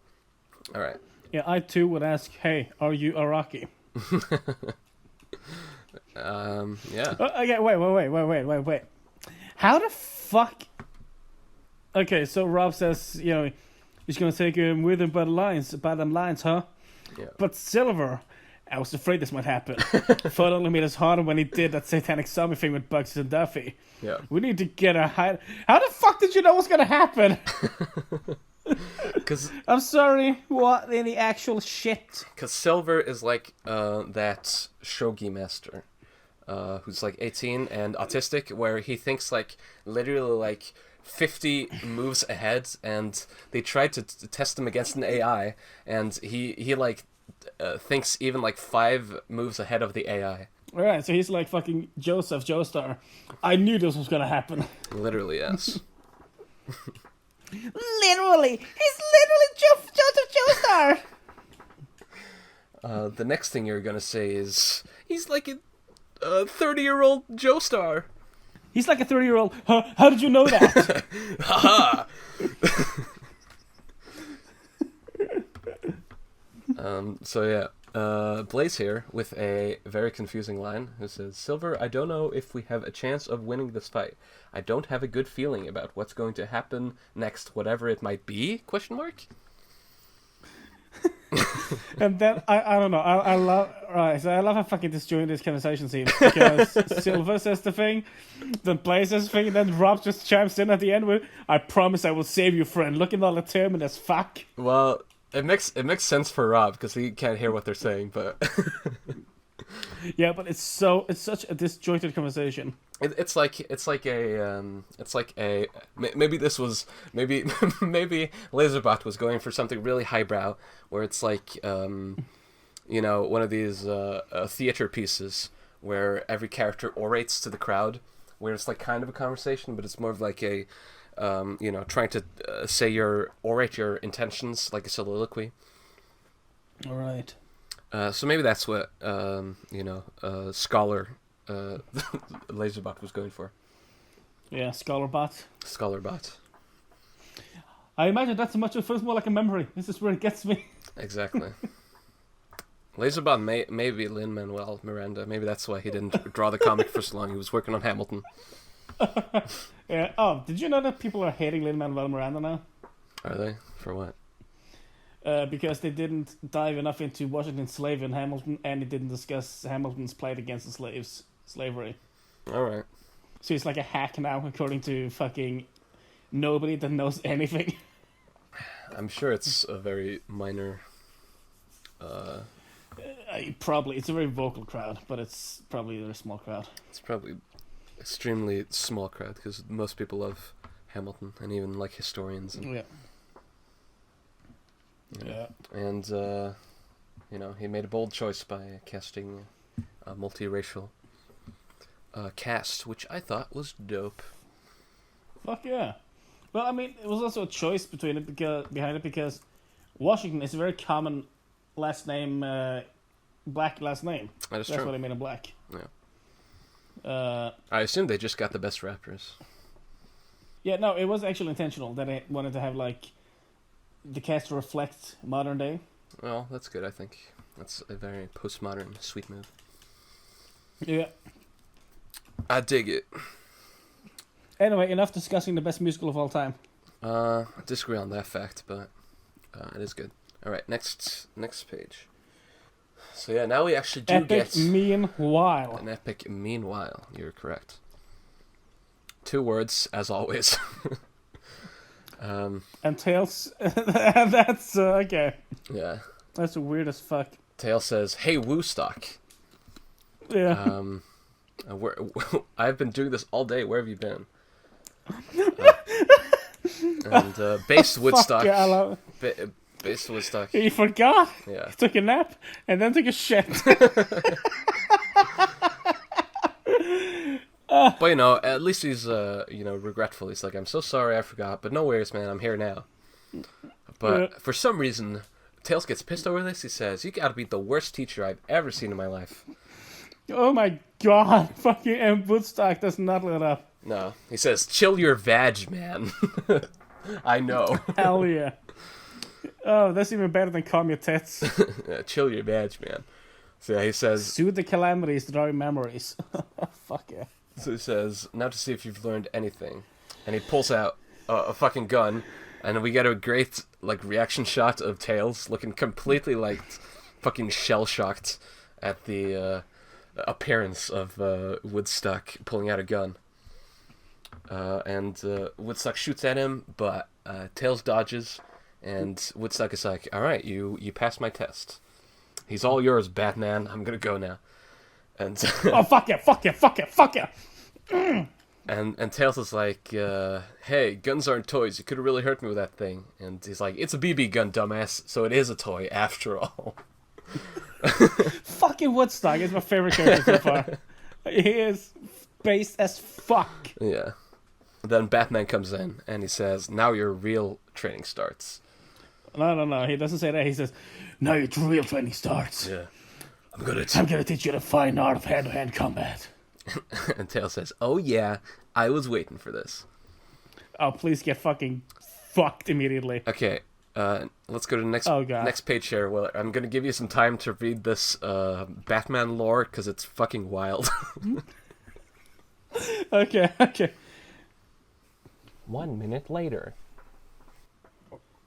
Alright. Yeah, I too would ask, hey, are you Araki? Yeah. Okay, wait. How the fuck... Okay, so Rob says, you know, he's gonna take him with him by them lines, huh? Yeah. But Silver... I was afraid this might happen. Fudd only made us harder when he did that satanic zombie thing with Bugsy and Duffy. Yeah. We need to get a high... How the fuck did you know what's gonna happen? Cause I'm sorry, what in the actual shit? Because Silver is like that shogi master who's like 18 and autistic, where he thinks like literally like 50 moves ahead, and they tried to test him against an AI, and he like thinks even like 5 moves ahead of the AI. Alright, so he's like fucking Joseph Joestar. I knew this was gonna happen. Literally, yes. Literally! He's literally Joseph Joestar! The next thing you're gonna say is, he's like a 30-year-old Joestar. He's like a 30-year-old. Huh? How did you know that? Haha! So yeah, Blaze here with a very confusing line who says, Silver, I don't know if we have a chance of winning this fight. I don't have a good feeling about what's going to happen next, whatever it might be, question mark? And then I don't know. I love so I love how fucking disjointed this conversation seems, because Silver says the thing, then Blaze says the thing, and then Rob just chimes in at the end with, "I promise I will save you, friend. Looking all determined as fuck." Well, it makes sense for Rob because he can't hear what they're saying, but Yeah, but it's such a disjointed conversation. It's like a maybe this was maybe Laserbot was going for something really highbrow, where it's like one of these theater pieces where every character orates to the crowd, where it's like kind of a conversation, but it's more of like a trying to orate your intentions like a soliloquy. All right. So maybe that's what scholar Laserbot was going for. Yeah, Scholarbot. Scholarbot. I imagine that's much of feels more like a memory. This is where it gets me. Exactly. Laserbot may be Lin-Manuel Miranda. Maybe that's why he didn't draw the comic for so long. He was working on Hamilton. Yeah. Oh, did you know that people are hating Lin-Manuel Miranda now? Are they? For what? Because they didn't dive enough into Washington's slavery in Hamilton, and they didn't discuss Hamilton's plight against the slavery. All right. So he's like a hack now, according to fucking nobody that knows anything. I'm sure it's a very minor. Probably. It's a very vocal crowd, but it's probably a very small crowd. It's probably extremely small crowd because most people love Hamilton, and even like historians. And, Yeah. Yeah. And he made a bold choice by casting a multiracial cast, which I thought was dope. Fuck yeah. Well, I mean, it was also a choice behind it because Washington is a very common last name, black last name. That's true. That's what I mean in black. Yeah. I assume they just got the best rappers. Yeah, no, it was actually intentional that I wanted to have like the cast to reflect modern day. Well, that's good, I think. That's a very postmodern, sweet move. Yeah. I dig it. Anyway, enough discussing the best musical of all time. I disagree on that fact, but it is good. Alright, next page. So yeah, now we actually do get... meanwhile. An epic meanwhile, you're correct. 2 words, as always. And Tails, that's okay. Yeah. That's weird as fuck. Tails says, "Hey, Woostock." Yeah. I've been doing this all day. Where have you been? Based Woodstock. Fuck, yeah, Based Woodstock. he forgot. Yeah. He took a nap and then took a shit. But at least he's regretful. He's like, "I'm so sorry, I forgot, but no worries, man. I'm here now." But for some reason, Tails gets pissed over this. He says, "You gotta be the worst teacher I've ever seen in my life." Oh my god, fucking M. Woodstock does not let up. No, he says, "Chill your vag, man." I know. Hell yeah. Oh, that's even better than calm your tits. Yeah, chill your vag, man. So yeah, he says, "Soothe the calamities that are your memories." Fuck yeah. So he says, "Now to see if you've learned anything," and he pulls out a fucking gun, and we get a great reaction shot of Tails looking completely fucking shell shocked at the appearance of Woodstock pulling out a gun. And Woodstock shoots at him, but Tails dodges, and Woodstock is like, "All right, you passed my test. He's all yours, Batman. I'm gonna go now." And oh, fuck yeah, fuck yeah, fuck yeah, fuck yeah. And Tails is like, "Hey, guns aren't toys. You could have really hurt me with that thing." And he's like, "It's a BB gun, dumbass. So it is a toy after all." Fucking Woodstock is my favorite character so far. He is based as fuck. Yeah. Then Batman comes in and he says, "Now your real training starts." No. He doesn't say that. He says, "Now your real training starts." Yeah. I'm gonna teach you the fine art of hand-to-hand combat. And Tails says, "Oh yeah, I was waiting for this." Oh, please get fucking fucked immediately. Okay, let's go to the next page here. Well, I'm gonna give you some time to read this Batman lore because it's fucking wild. Okay. 1 minute later.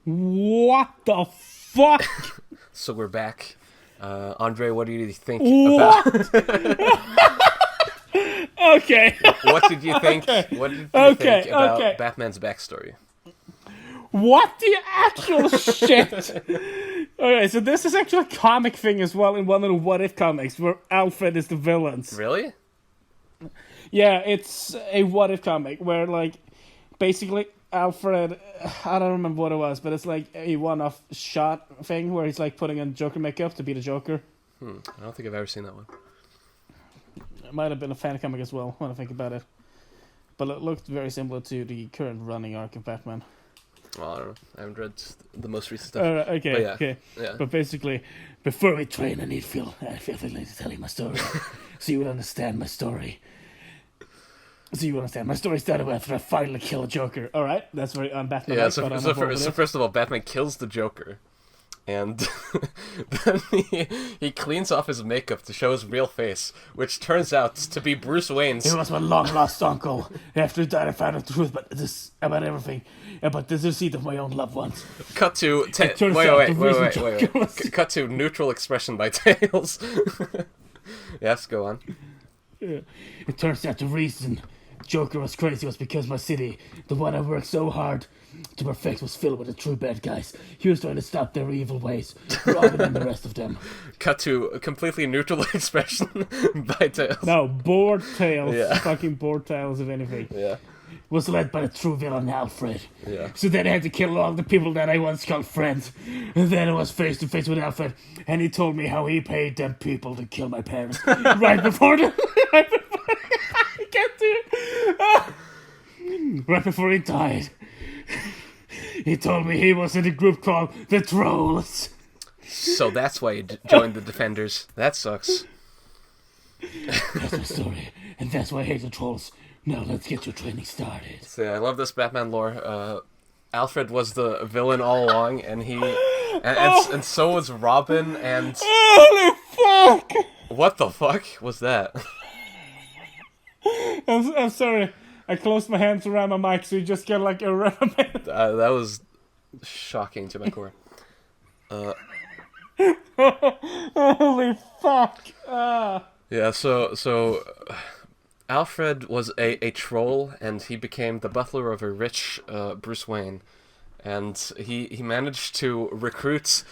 What the fuck? So we're back. Andre, what do you think What? about... Okay. What did you think? Okay. What did you Okay, think about okay. Batman's backstory? What the actual shit? Okay, so this is actually a comic thing as well in one of the What If comics where Alfred is the villains. Really? Yeah, it's a What If comic where, like, basically Alfred, I don't remember what it was, but it's like a one-off shot thing where he's like putting on Joker makeup to be the Joker. I don't think I've ever seen that one. It might have been a fan comic as well, when I think about it. But it looked very similar to the current running arc of Batman. Well, I don't know. I haven't read the most recent stuff. Okay, But yeah, okay. yeah. But basically, before we train, I feel like to tell you my story. So you would understand my story. My story started after I finally killed Joker. Alright, that's very un-Batman. Yeah, so first of all, Batman kills the Joker. And then he cleans off his makeup to show his real face, which turns out to be Bruce Wayne's. He was my long-lost uncle. After he died, I found out the truth about everything. About the deceit of my own loved ones. Cut to... Wait. Cut to neutral expression by Tails. Yes, go on. Yeah. It turns out the reason Joker was crazy was because my city, the one I worked so hard to perfect, was filled with the true bad guys. He was trying to stop their evil ways, rather than the rest of them. Cut to a completely neutral expression by Tails. No, bored Tails. Yeah. Fucking bored Tails, if anything. Yeah. Was led by the true villain Alfred. Yeah. So then I had to kill all the people that I once called friends. And then I was face to face with Alfred, and he told me how he paid them people to kill my parents. right before I can't do it. Right before he died. He told me he was in a group called the Trolls. So that's why you joined the Defenders. That sucks. That's my story, and that's why I hate the Trolls. Now let's get your training started. So yeah, I love this Batman lore. Alfred was the villain all along, and and so was Robin. And Holy fuck! what the fuck was that? I'm sorry. I closed my hands around my mic, so you just get like a reprimand. That was shocking to my core. Holy fuck! Yeah, so Alfred was a troll, and he became the butler of a rich Bruce Wayne, and he managed to recruit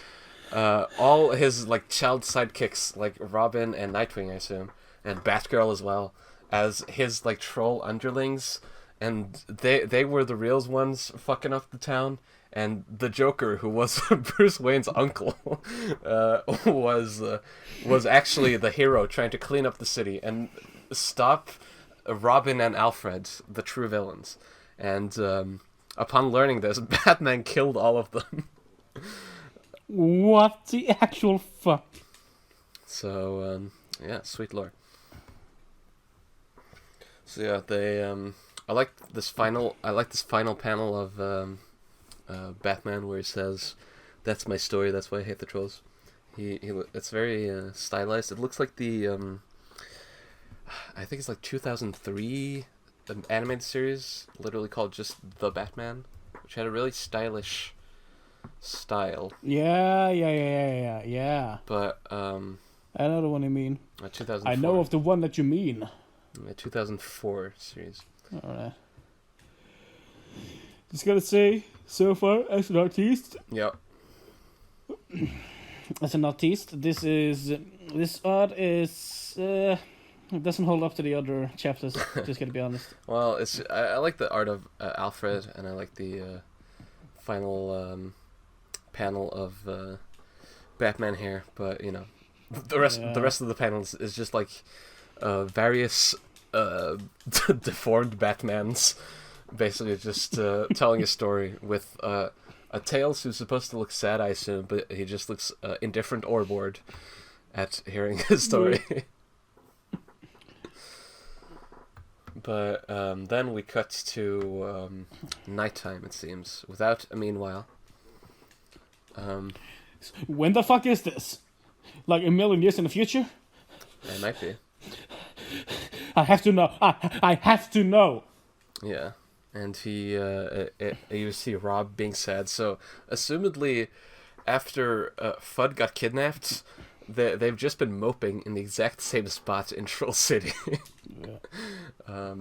all his like child sidekicks, like Robin and Nightwing, I assume, and Batgirl as well, as his like troll underlings, and they were the real ones fucking up the town. And the Joker, who was Bruce Wayne's uncle, was actually the hero trying to clean up the city and stop Robin and Alfred, the true villains. And upon learning this, Batman killed all of them. What the actual fuck? So yeah, sweet lore. So yeah, they I like this final panel of Batman where he says, "That's my story. That's why I hate the trolls." It's very stylized. It looks like the I think it's like 2003 animated series, literally called just The Batman, which had a really stylish style. Yeah. But I know the one you mean. 2004. I know of the one that you mean. A 2004 series. Alright. Just gotta say, so far, as an artist, Yep. this art is it doesn't hold up to the other chapters. Just gotta be honest. Well, I like the art of Alfred, and I like the final panel of Batman here. But you know, the rest of the panels is just like various deformed Batmans, basically just telling a story with a Tails who's supposed to look sad, I assume, but he just looks indifferent or bored at hearing his story. But then we cut to nighttime, it seems, without a meanwhile. When the fuck is this? Like a million years in the future? It might be. I have to know. I have to know. Yeah. And you see Rob being sad, so assumedly after Fudd got kidnapped, they've just been moping in the exact same spot in Troll City. I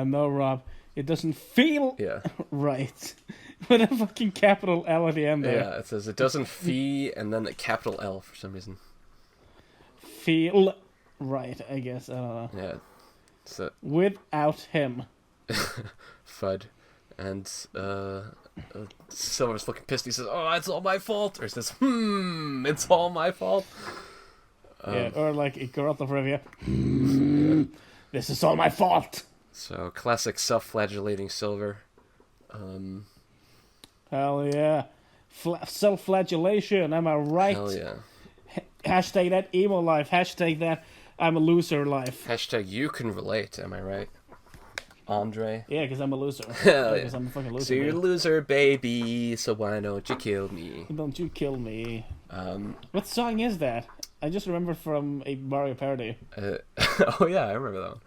know, Rob. It doesn't feel right. With a fucking capital L at the end there. Yeah, it says it doesn't fee and then a capital L for some reason. Feel right, I guess. I don't know. Yeah. So without him. Fudd. And Silver's looking pissed. He says, "Oh, it's all my fault." Or he says, it's all my fault. Or like a girl of Rivia. This is all my fault. So classic self-flagellating Silver. Hell yeah. Self-flagellation, am I right? Hell yeah. Hashtag that emo life. Hashtag that I'm a loser life. Hashtag you can relate, am I right? Andre? Yeah, because I'm a loser. Hell yeah. Because I'm a fucking loser. So you're a loser, baby, so why don't you kill me? Don't you kill me. What song is that? I just remember from a Mario parody. Oh yeah, I remember that one.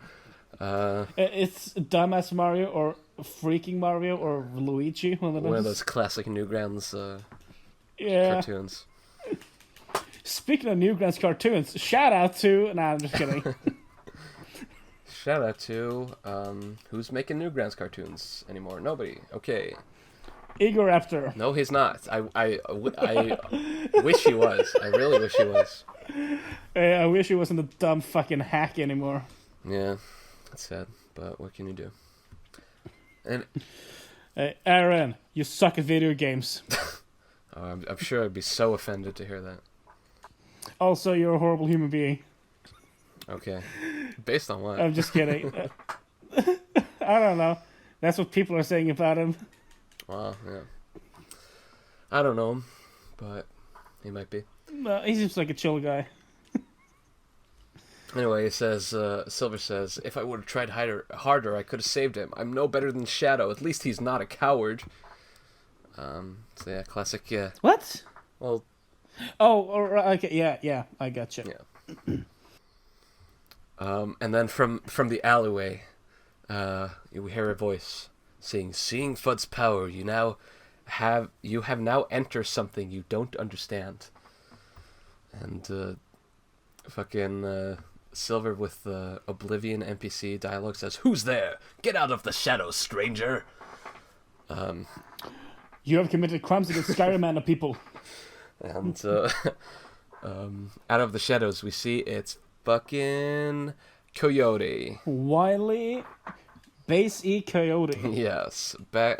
It's Dumbass Mario or Freaking Mario or Luigi. One of those classic Newgrounds yeah. cartoons. Speaking of Newgrounds cartoons, shout out to... Nah, I'm just kidding. Shout out to... who's making Newgrounds cartoons anymore? Nobody. Okay. Egoraptor. No, he's not. I wish he was. I really wish he was. I wish he wasn't a dumb fucking hack anymore. Yeah, that's sad. But what can you do? And Aaron, you suck at video games. I'm sure I'd be so offended to hear that. Also, you're a horrible human being. Okay. Based on what? I'm just kidding. I don't know. That's what people are saying about him. Wow, yeah. I don't know him, but he might be. No, he seems like a chill guy. Anyway, he says, Silver says, if I would have tried harder, I could have saved him. I'm no better than Shadow. At least he's not a coward. So yeah, classic, yeah. What? Well... Oh, okay, yeah, I gotcha. Yeah. And then from the alleyway, we hear a voice saying, "Seeing Fudd's power, you have now entered something you don't understand." And fucking Silver with the Oblivion NPC dialogue says, "Who's there? Get out of the shadows, stranger." You have committed crimes against Skyrim and people. And out of the shadows, we see it's fucking Coyote. Wily, Base E Coyote. Yes, back.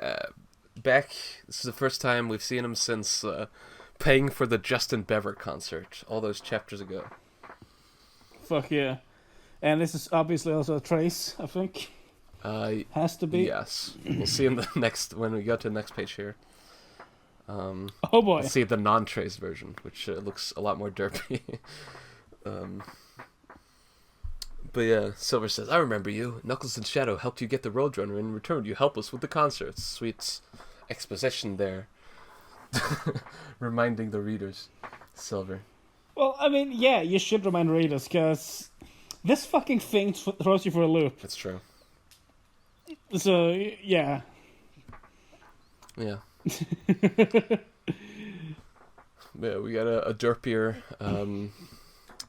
This is the first time we've seen him since paying for the Justin Bieber concert all those chapters ago. Fuck yeah! And this is obviously also a trace, I think. Has to be. Yes, we'll see in the next when we go to the next page here. Oh boy! We'll see the non-trace version, which looks a lot more derpy. But yeah, Silver says, "I remember you. Knuckles and Shadow helped you get the Roadrunner. In return, you help us with the concerts." Sweet exposition there. Reminding the readers, Silver. Well, I mean, yeah, you should remind readers, because this fucking thing throws you for a loop. That's true. So, yeah. Yeah. Yeah, we got a derpier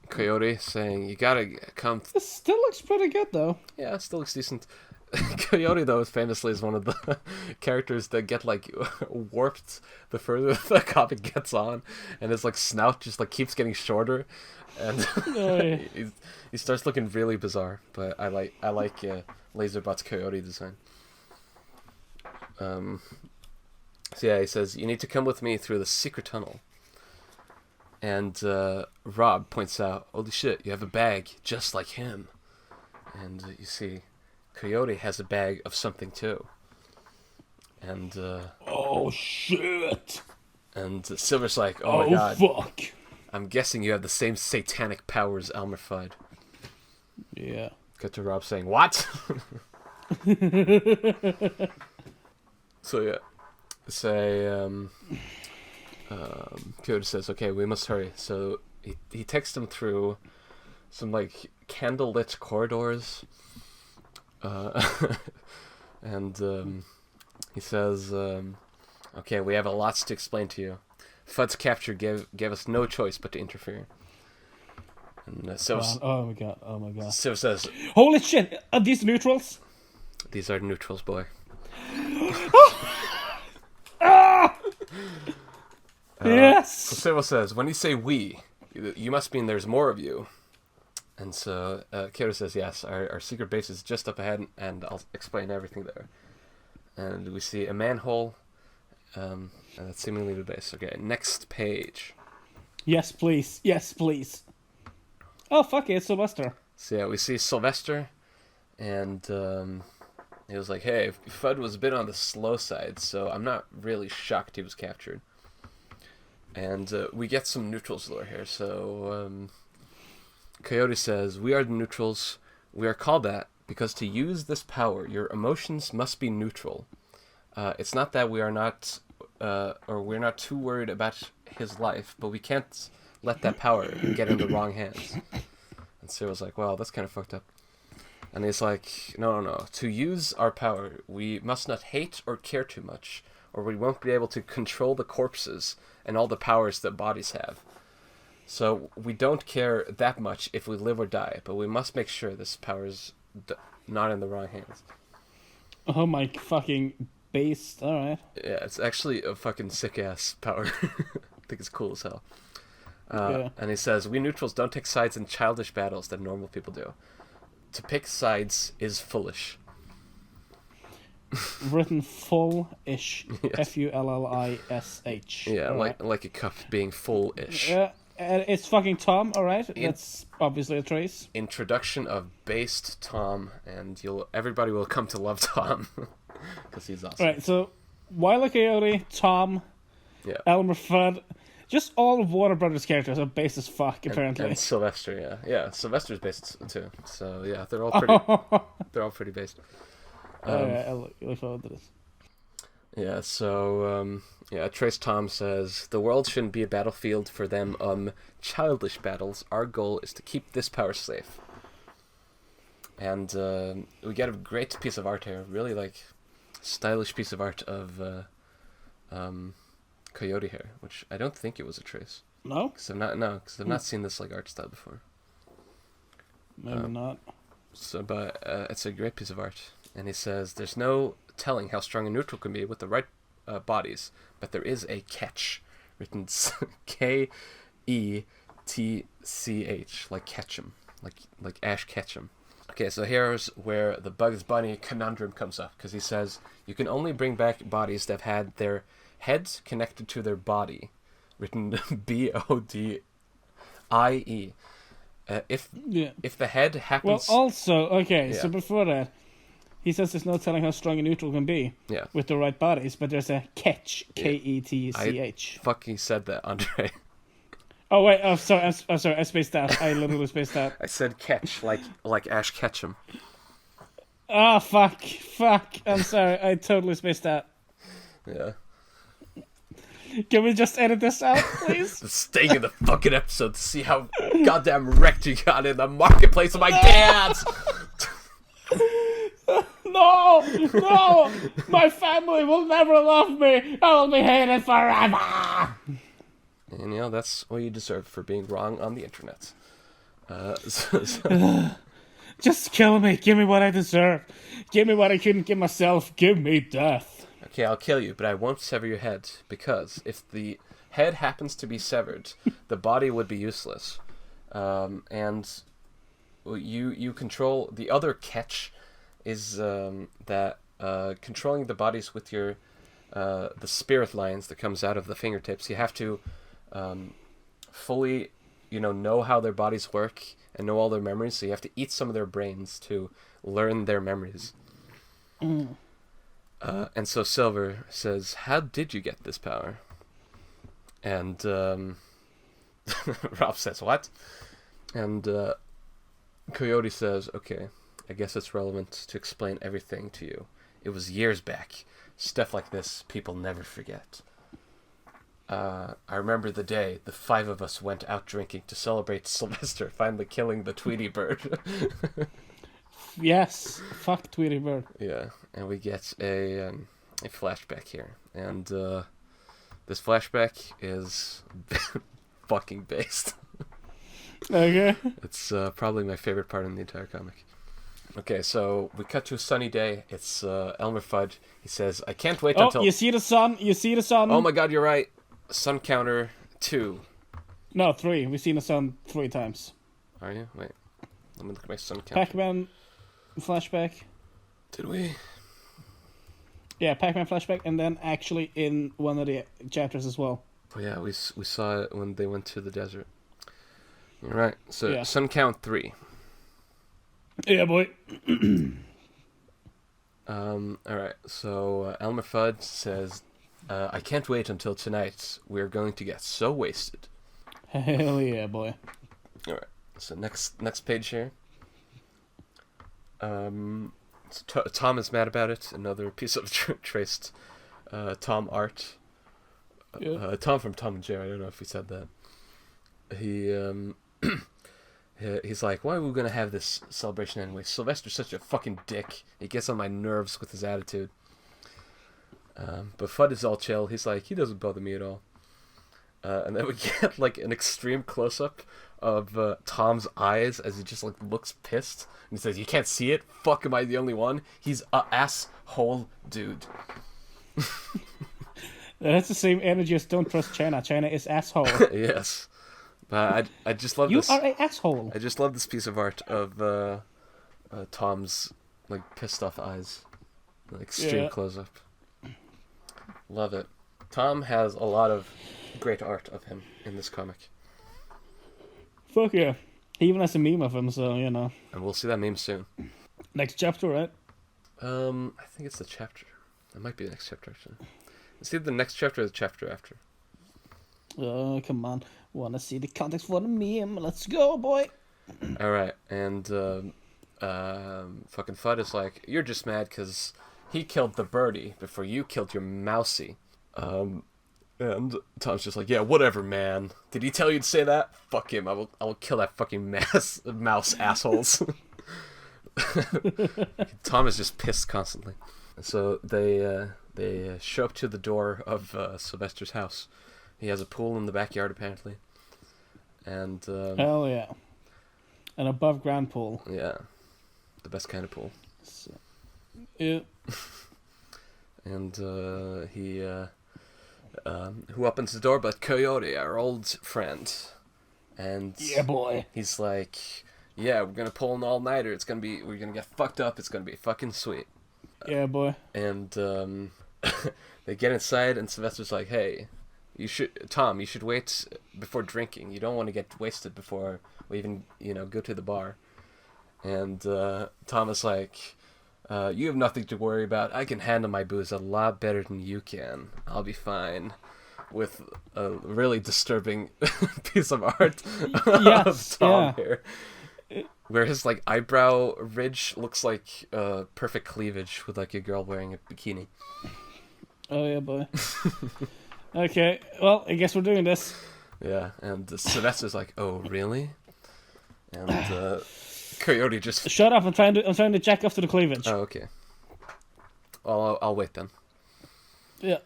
Coyote saying, "You gotta come." This still looks pretty good, though. Yeah, it still looks decent. Coyote, though, famously is one of the characters that get, like, warped the further the comic gets on, and his, like, snout just, like, keeps getting shorter, and he starts looking really bizarre, but I like Laserbot's Coyote design. So yeah, he says, "You need to come with me through the secret tunnel." And Rob points out, "Holy shit, you have a bag just like him." And you see Coyote has a bag of something too. And oh shit. And Silver's like, "Oh my god. Fuck. I'm guessing you have the same satanic powers Elmer Fudd." Yeah. Cut to Rob saying, "What?" So yeah. Say Coyote says, "Okay, we must hurry." So he takes them through some, like, candlelit corridors, and he says, Okay, we have a lot to explain to you. Fudd's capture gave us no choice but to interfere. And Oh my god, oh my god. Civ says, Holy shit, are these neutrals? these are neutrals, boy. Yes! So Civil says, when you say we, you must mean there's more of you. And so Chaper says, yes, our secret base is just up ahead, and I'll explain everything there. And we see a manhole, and that's seemingly the base. Okay, next page. Yes, please. Yes, please. Oh, fuck it, it's Sylvester. So yeah, we see Sylvester, and he was like, hey, Fudd was a bit on the slow side, so I'm not really shocked he was captured. And we get some neutrals lore here. So Coyote says, we are the neutrals. We are called that because to use this power, your emotions must be neutral. It's not that we are not, or we're not too worried about his life, but we can't let that power get in the wrong hands. And Cyril's like, well, that's kind of fucked up. And he's like, no. To use our power, we must not hate or care too much, or we won't be able to control the corpses and all the powers that bodies have. So we don't care that much if we live or die, but we must make sure this power is not in the wrong hands. Oh my fucking beast, alright. Yeah, it's actually a fucking sick-ass power. I think it's cool as hell. Yeah. And he says, we neutrals don't take sides in childish battles that normal people do. To pick sides is foolish. Written full-ish. Yes. F-U-L-L-I-S-H. Yeah, Alright. like a cup being full-ish. Yeah, it's fucking Tom, alright? That's obviously a trace. Introduction of based Tom, and everybody will come to love Tom. Because he's awesome. Right, so Wile E. Coyote, Tom, Yeah. Elmer Fudd, just all of Warner Brothers characters are based as fuck, apparently. And Sylvester, yeah. Yeah, Sylvester's based too. So yeah, they're all pretty based. I look forward to this. Yeah, so Trace Tom says, the world shouldn't be a battlefield for them childish battles. Our goal is to keep this power safe. And we get a great piece of art here, really like stylish piece of art of Coyote here, which I don't think it was a Trace. No? Because I've not seen this like art style before. Maybe not. So, but it's a great piece of art. And he says, there's no telling how strong a neutral can be with the right bodies, but there is a catch, written K-E-T-C-H, like Ketchum, like Ash Ketchum. Okay, so here's where the Bugs Bunny conundrum comes up, because he says, you can only bring back bodies that have had their heads connected to their body, written B-O-D-I-E. If the head happens... Well, also, okay, Yeah. so before that, he says there's no telling how strong a neutral can be with the right bodies, but there's a catch, K-E-T-C-H. I fucking said that, Andre. Oh, wait, I'm sorry, I spaced out. I literally spaced out. I said catch, like Ash Ketchum. Ah, fuck, I'm sorry, I totally spaced out. Yeah. Can we just edit this out, please? Just staying in the fucking episode to see how goddamn wrecked you got in the marketplace of my dance. No! My family will never love me! I will be hated forever! And that's what you deserve for being wrong on the internet. Just kill me, give me what I deserve. Give me what I couldn't give myself, give me death. Okay, I'll kill you, but I won't sever your head, because if the head happens to be severed, the body would be useless. And you control... The other catch is that controlling the bodies with your... the spirit lines that comes out of the fingertips, you have to fully, know how their bodies work and know all their memories, so you have to eat some of their brains to learn their memories. And so Silver says, how did you get this power? And Ralph says, what? And Coyote says, okay, I guess it's relevant to explain everything to you. It was years back. Stuff like this people never forget. I remember the day the 5 of us went out drinking to celebrate Sylvester finally killing the Tweety bird. Yes, fuck Tweety Bird. Yeah, and we get a a flashback here, and this flashback is fucking based. Okay. It's probably my favorite part in the entire comic. Okay, so we cut to a sunny day. It's Elmer Fudd. He says, "I can't wait until." You see the sun. You see the sun. Oh my God, you're right. Sun counter 2. No, 3. We've seen the sun 3 times. Are you? Wait. Let me look at my sun counter. Pac-Man flashback. Did we? Yeah, Pac-Man flashback, and then actually in one of the chapters as well. Oh yeah, we saw it when they went to the desert. You're right. So Yeah. sun count 3. Yeah, boy. Alright, so Elmer Fudd says, "I can't wait until tonight. We're going to get so wasted." Hell yeah, boy. Alright, so next page here. So Tom is mad about it. Another piece of traced Tom art. Yeah. Tom from Tom and Jerry. I don't know if we said that. He's like, "Why are we gonna have this celebration anyway? Sylvester's such a fucking dick. He gets on my nerves with his attitude." But Fudd is all chill. He's like, "He doesn't bother me at all." And then we get like an extreme close up of Tom's eyes as he just like looks pissed. And he says, "You can't see it? Fuck, am I the only one? He's a asshole dude." That's the same energy as "Don't trust China. China is asshole." Yes. But I just love You this. are an asshole. I just love this piece of art of Tom's like pissed off eyes, like extreme close up. Love it. Tom has a lot of great art of him in this comic, Fuck yeah. He even has a meme of him, so you know. and we'll see that meme soon. Next chapter, right? I think it's the chapter. It might be the next chapter actually. It's either the next chapter or the chapter after. Oh, come on. Wanna see the context for the meme? Let's go, boy. All right, and fucking Fudd is like, "You're just mad because he killed the birdie before you killed your mousy." And Tom's just like, "Yeah, whatever, man. Did he tell you to say that? Fuck him. I will kill that fucking mouse assholes." Tom is just pissed constantly. So they show up to the door of Sylvester's house. He has a pool in the backyard apparently. And Hell yeah. An above ground pool. yeah, the best kind of pool. So, yeah. And who opens the door but Coyote, our old friend. And Yeah, boy. he's like, "Yeah, we're gonna pull an all-nighter. We're gonna get fucked up. It's gonna be fucking sweet." Yeah, boy. And they get inside, and Sylvester's like, "Hey, Tom, you should wait before drinking. You don't want to get wasted before we even, go to the bar." And Tom is like, "You have nothing to worry about. I can handle my booze a lot better than you can. I'll be fine." With a really disturbing piece of art Yes, of Tom yeah. here, where his like eyebrow ridge looks like perfect cleavage with like a girl wearing a bikini. Oh, yeah, boy. Okay, well, I guess we're doing this. Yeah, and Sylvester's like, "Oh, really?" And Coyote just... Shut up, I'm trying to jack off to the cleavage. Oh, okay. Well, I'll wait then. Yeah.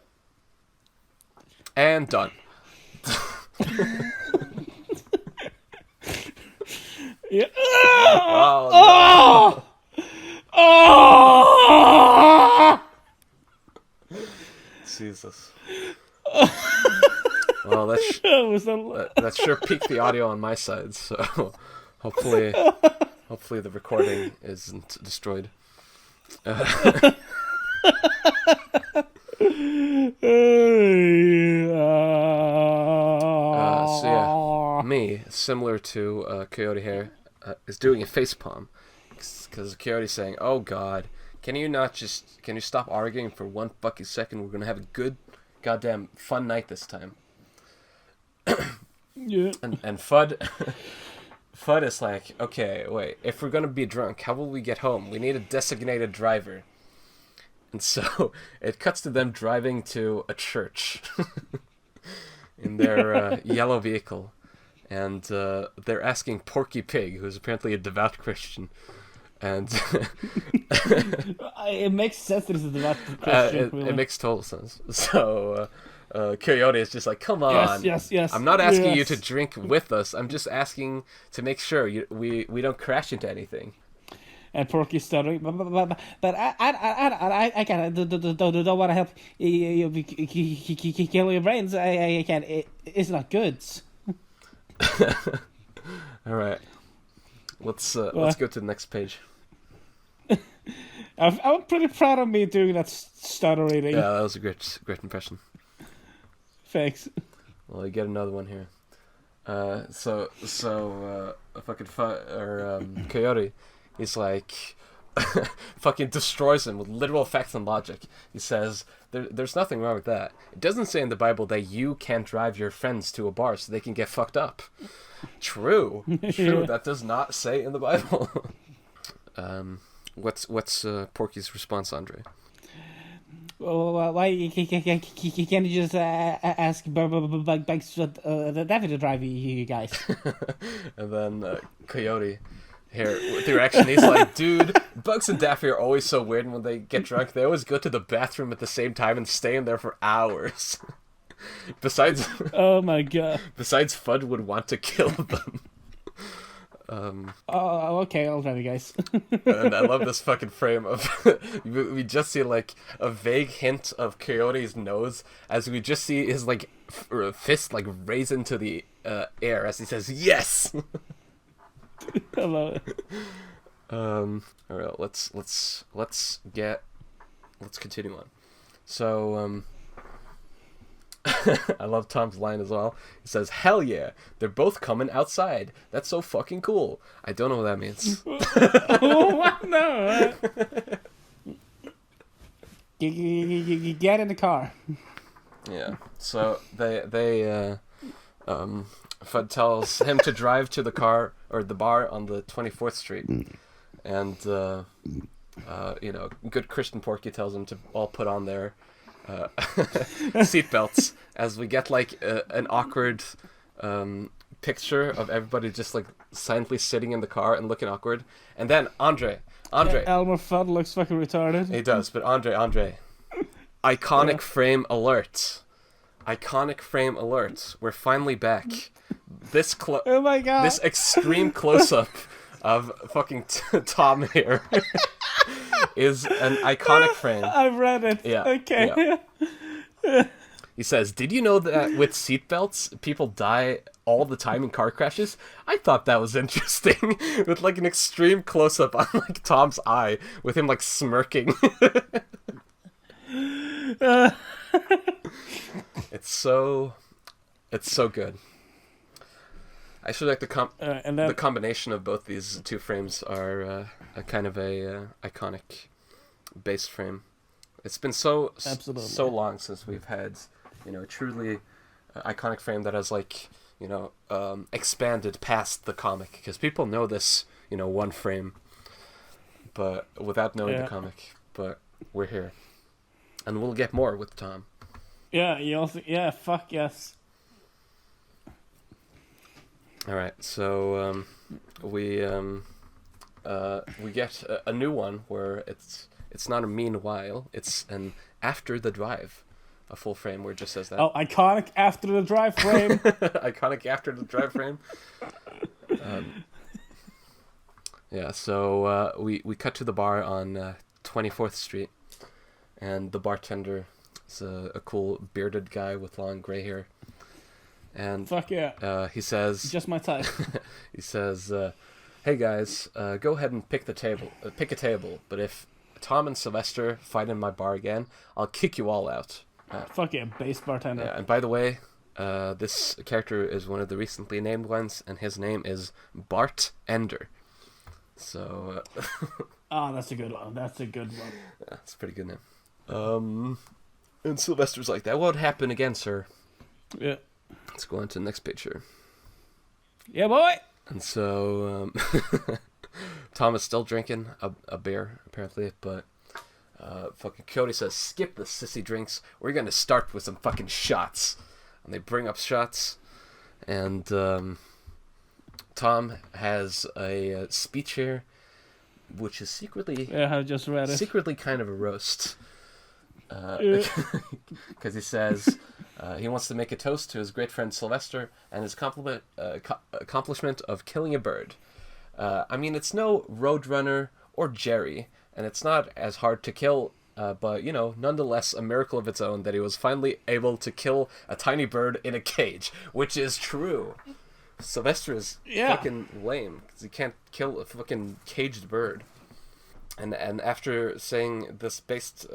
And done. Yeah. Oh, Oh! Jesus. Well, that sure peaked the audio on my side, so hopefully the recording isn't destroyed. So yeah, me, similar to Coyote here, is doing a facepalm because Coyote's saying, "Oh God, can you stop arguing for one fucking second? We're gonna have a good, goddamn fun night this time." Yeah. And Fudd is like, "Okay, wait, if we're gonna be drunk, how will we get home? We need a designated driver." And so it cuts to them driving to a church in their yellow vehicle. And they're asking Porky Pig, who's apparently a devout Christian, And It makes sense that this is about the question. Really. it makes total sense. So Coyote is just like, come on. Yes. I'm not asking you yes. to drink with us. I'm just asking to make sure we don't crash into anything. And Porky's stuttering, but I can't. Don't want to help you kill your brains. I can't. It's not good. All right. Let's go to the next page. I'm pretty proud of me doing that stuttering. Yeah, that was a great impression. Thanks. Well, you get another one here. Coyote, he's like, fucking destroys him with literal facts and logic. He says, there's nothing wrong with that. It doesn't say in the Bible that you can't drive your friends to a bar so they can get fucked up. True. Yeah. That does not say in the Bible. What's Porky's response, Andre? Well, why can't you just ask Bugs Daffy to drive you guys? And then Coyote, here, with the reaction, he's like, dude, Bugs and Daffy are always so weird, and when they get drunk, they always go to the bathroom at the same time and stay in there for hours. Besides, Oh my god. besides Fudd would want to kill them. Oh, okay, I'll drive you guys. And I love this fucking frame of we just see like a vague hint of Coyote's nose as we just see his like fist like raise into the air as he says yes. I love it. All right, let's continue on. So I love Tom's line as well. He says, "Hell yeah, they're both coming outside. That's so fucking cool." I don't know what that means. What? No. Get in the car. Yeah. So they Fudd tells him to drive to the car or the bar on the 24th Street, and good Christian Porky tells him to all put on their seatbelts as we get like an awkward picture of everybody just like silently sitting in the car and looking awkward, and then Andre, Elmer Fudd looks fucking retarded. he does, but Andre, iconic frame alert. We're finally back. This Oh my god. this extreme close up of fucking Tom here is an iconic frame. I've read it. Yeah. Okay. Yeah. He says, "Did you know that with seatbelts, people die all the time in car crashes?" I thought that was interesting. With like an extreme close up on like Tom's eye, with him like smirking. It's so good. I actually like And then the combination of both these two frames are a kind of a iconic base frame. It's been so long since we've had, a truly iconic frame that has like, expanded past the comic, because people know this, one frame, but without knowing the comic. But we're here, and we'll get more with Tom. Yeah, fuck yes. All right, so we get a new one where it's not a meanwhile, it's an after the drive, a full frame where it just says that. Oh, iconic after the drive frame. Iconic after the drive frame. So we cut to the bar on 24th Street, and the bartender is a cool bearded guy with long gray hair. And fuck yeah. He says, just my type. He says, "Hey guys, go ahead and pick a table. But if Tom and Sylvester fight in my bar again, I'll kick you all out." Fuck yeah, bass bartender. Yeah, and by the way, this character is one of the recently named ones, and his name is Bart Ender. So. Oh, that's a good one. Yeah, it's a pretty good name. And Sylvester's like, "That won't happen again, sir." Yeah. Let's go on to the next picture. Yeah, boy. And so Tom is still drinking a beer, apparently, but fucking Cody says, "Skip the sissy drinks. We're going to start with some fucking shots." And they bring up shots, and Tom has a speech here which is secretly Yeah, I just read it. secretly kind of a roast. Because he says he wants to make a toast to his great friend Sylvester and his accomplishment of killing a bird. I mean, it's no Roadrunner or Jerry, and it's not as hard to kill, but, you know, nonetheless a miracle of its own that he was finally able to kill a tiny bird in a cage, which is true. Sylvester is fucking lame, because he can't kill a fucking caged bird. And after saying this based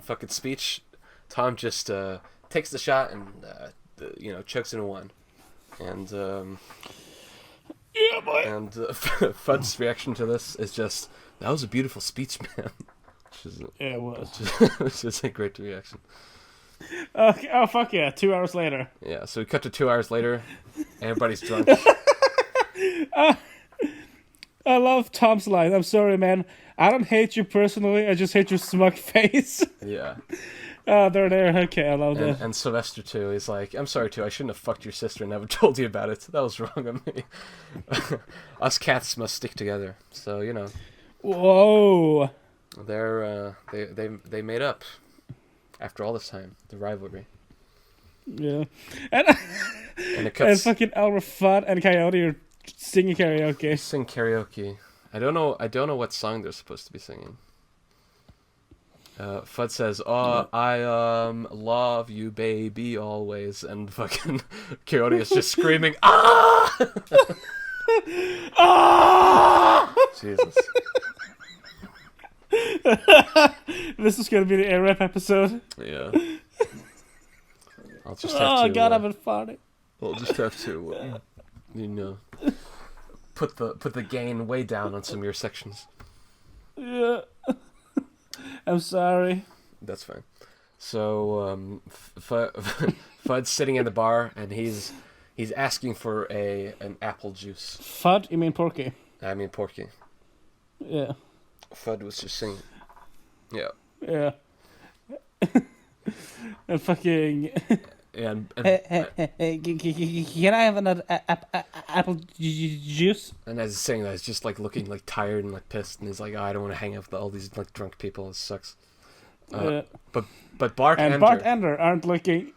fucking speech, Tom just takes the shot and, chokes into one. And, Yeah, boy. And Fudd's reaction to this is just, that was a beautiful speech, man. Yeah, it was. Which is a great reaction. Okay. Oh, fuck yeah. 2 hours later. Yeah, so we cut to 2 hours later. Everybody's drunk. I love Tom's line. I'm sorry, man. I don't hate you personally. I just hate your smug face. Yeah. They're there. Okay, I love that. And Sylvester, too, he's like, I'm sorry, too. I shouldn't have fucked your sister and never told you about it. That was wrong of me. Us cats must stick together. So, you know. Whoa. They made up after all this time. The rivalry. Yeah. And it cuts... and fucking Albert Fudd and Coyote are singing karaoke. Sing karaoke. I don't know what song they're supposed to be singing. Fudd says, "Oh, I love you, baby, always," and fucking Coyote is just screaming, "Ah!" Ah! Jesus. This is gonna be the air rap episode. Yeah. I'll just have to. Oh god, I've been farting. I'll just have to, put the gain way down on some of your sections. Yeah. I'm sorry. That's fine. So, Fudd's sitting in the bar, and he's asking for an apple juice. Fudd? You mean Porky? I mean Porky. Yeah. Fudd was just singing. Yeah. Yeah. And fucking... And Hey, can I have another apple juice? and as he's saying that, he's just like looking like tired and like pissed, and he's like, "Oh, I don't want to hang out with all these like drunk people. It sucks." But Bart and Ender, Bart Ender aren't looking,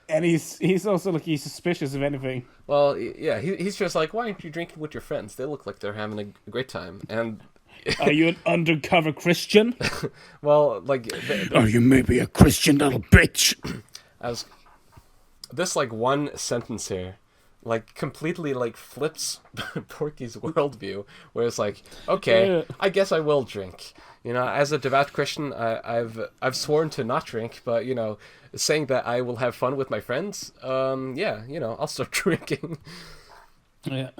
and he's also looking suspicious of anything. well, yeah, he's just like, "Why aren't you drinking with your friends? They look like they're having a great time." And Are you an undercover Christian? well, like, Are you maybe a Christian little bitch? as this like one sentence here, like completely like flips Porky's worldview, where it's like, okay, I guess I will drink. You know, as a devout Christian, I've sworn to not drink, but you know, saying that I will have fun with my friends, yeah, you know, I'll start drinking. Yeah.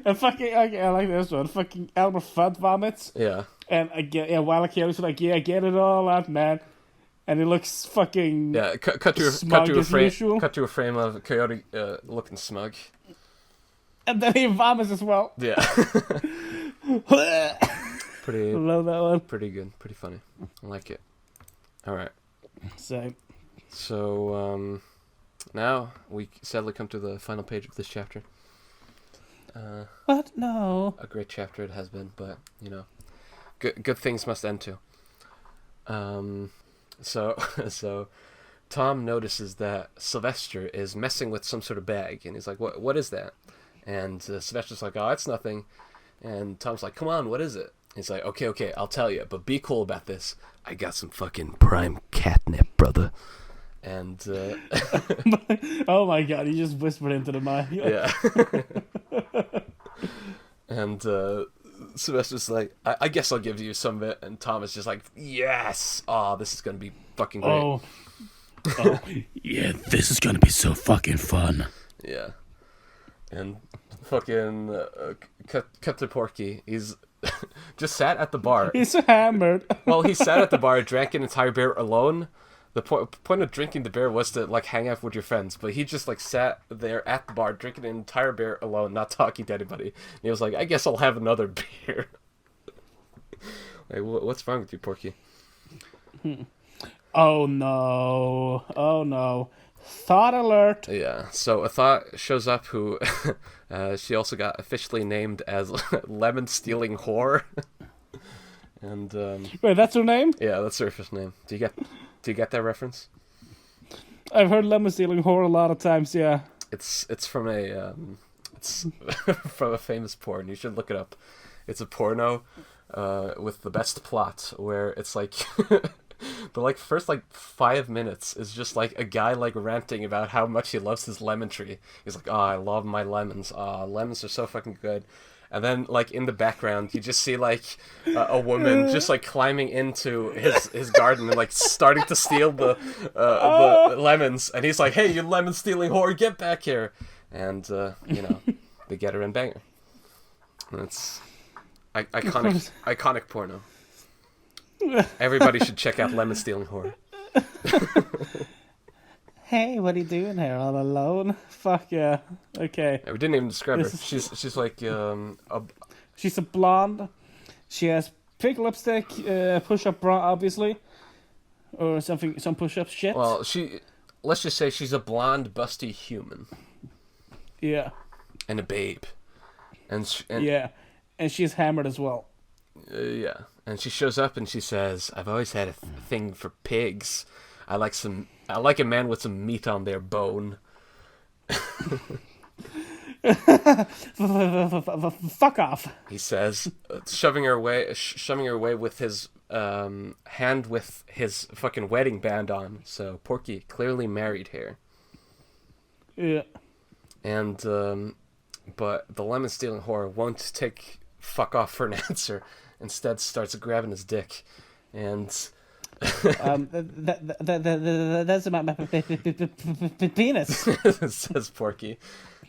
And fucking, I like this one. Fucking Albert Fudd vomits. Yeah. And again, while Coyote's like, yeah, get it all out, man. And he looks fucking Cut to a frame of Coyote looking smug. And then he vomits as well. Yeah. Pretty. Love that one. Pretty good. Pretty funny. I like it. All right. Same. So now we sadly come to the final page of this chapter. What? No. A great chapter it has been, but you know, good things must end too. So Tom notices that Sylvester is messing with some sort of bag, and he's like, "What is that?" And Sylvester's like, "Oh, it's nothing." And Tom's like, "Come on, what is it?" He's like, "Okay, I'll tell you, but be cool about this. I got some fucking prime catnip, brother." And oh my god, he just whispered into the mic. yeah. And Sylvester's like, I guess I'll give you some of it. And Tom is just like, yes! Oh, this is going to be fucking great. Oh, Yeah, this is gonna be so fucking fun. Yeah. And fucking cut to Porky. He's just sat at the bar. he's hammered. Well, he sat at the bar, drank an entire beer alone. The point of drinking the beer was to like hang out with your friends, but he just like sat there at the bar drinking an entire beer alone, not talking to anybody. And he was like, "I guess I'll have another beer." Like, what's wrong with you, Porky? Oh no. Thought alert. Yeah, so a thought shows up who she also got officially named as Lemon Stealing Whore. And Wait, that's her name? yeah, that's her official name. Do you get that reference? I've heard lemon stealing whore a lot of times. Yeah. It's from a it's from a famous porn. You should look it up. It's a porno with the best plot where it's like the first 5 minutes is just like a guy ranting about how much he loves his lemon tree. He's like, "Oh, I love my lemons. Lemons are so fucking good." And then in the background you just see a woman just climbing into his garden and starting to steal the lemons, and he's like, "Hey, you lemon stealing whore, get back here!" And they get her and bang her. And it's iconic porno. Everybody should check out Lemon Stealing Whore. Hey, what are you doing here all alone? Fuck yeah. Okay. We didn't even describe her. This is- She's like She's a blonde. She has pink lipstick, push-up bra, obviously, or something, some push-up shit. well, let's just say she's a blonde, busty human Yeah. and a babe, and Yeah. And she's hammered as well. yeah, and she shows up and she says, "I've always had a thing for pigs. I like a man with some meat on their bone." Fuck off. He says, shoving her away with his hand with his fucking wedding band on. So Porky clearly married here. Yeah. And but the lemon stealing whore won't take fuck off for an answer. Instead, starts grabbing his dick, and That's my penis. says Porky,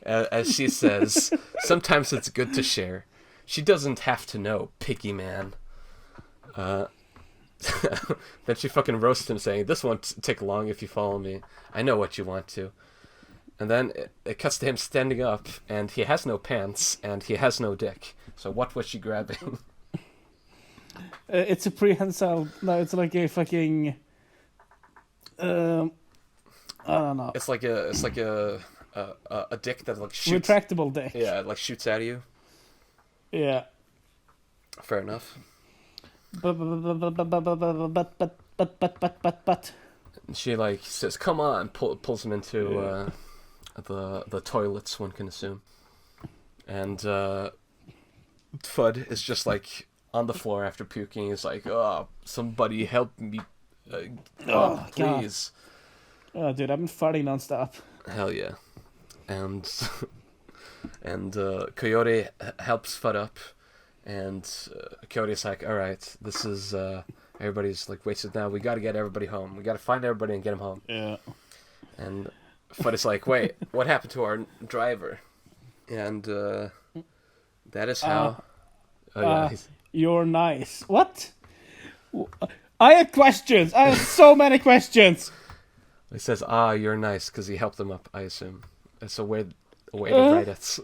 as she says, "Sometimes it's good to share. She doesn't have to know, piggy man." Then she fucking roasts him, saying, "This won't take long if you follow me. I know what you want to." And then it cuts to him standing up, and he has no pants, and he has no dick. So what was she grabbing? It's a prehensile. No, it's like a fucking. I don't know. It's like a dick that shoots. Retractable dick. Yeah, shoots at you. Yeah. Fair enough. But. And she says, "Come on," pulls him into the toilets, one can assume. And Fudd is just on the floor after puking. He's like, "Oh, somebody help me, Oh, please." Oh, dude, I've been farting nonstop. Hell yeah. And Coyote helps Fudd up, and Coyote's like, "All right, this is everybody's wasted now. We got to get everybody home. We got to find everybody and get them home." Yeah. And Fudd is like, "Wait, what happened to our driver?" And that is how. You're nice. What? I have questions. I have so many questions. He says, "You're nice," because he helped them up, I assume. It's a way to write it.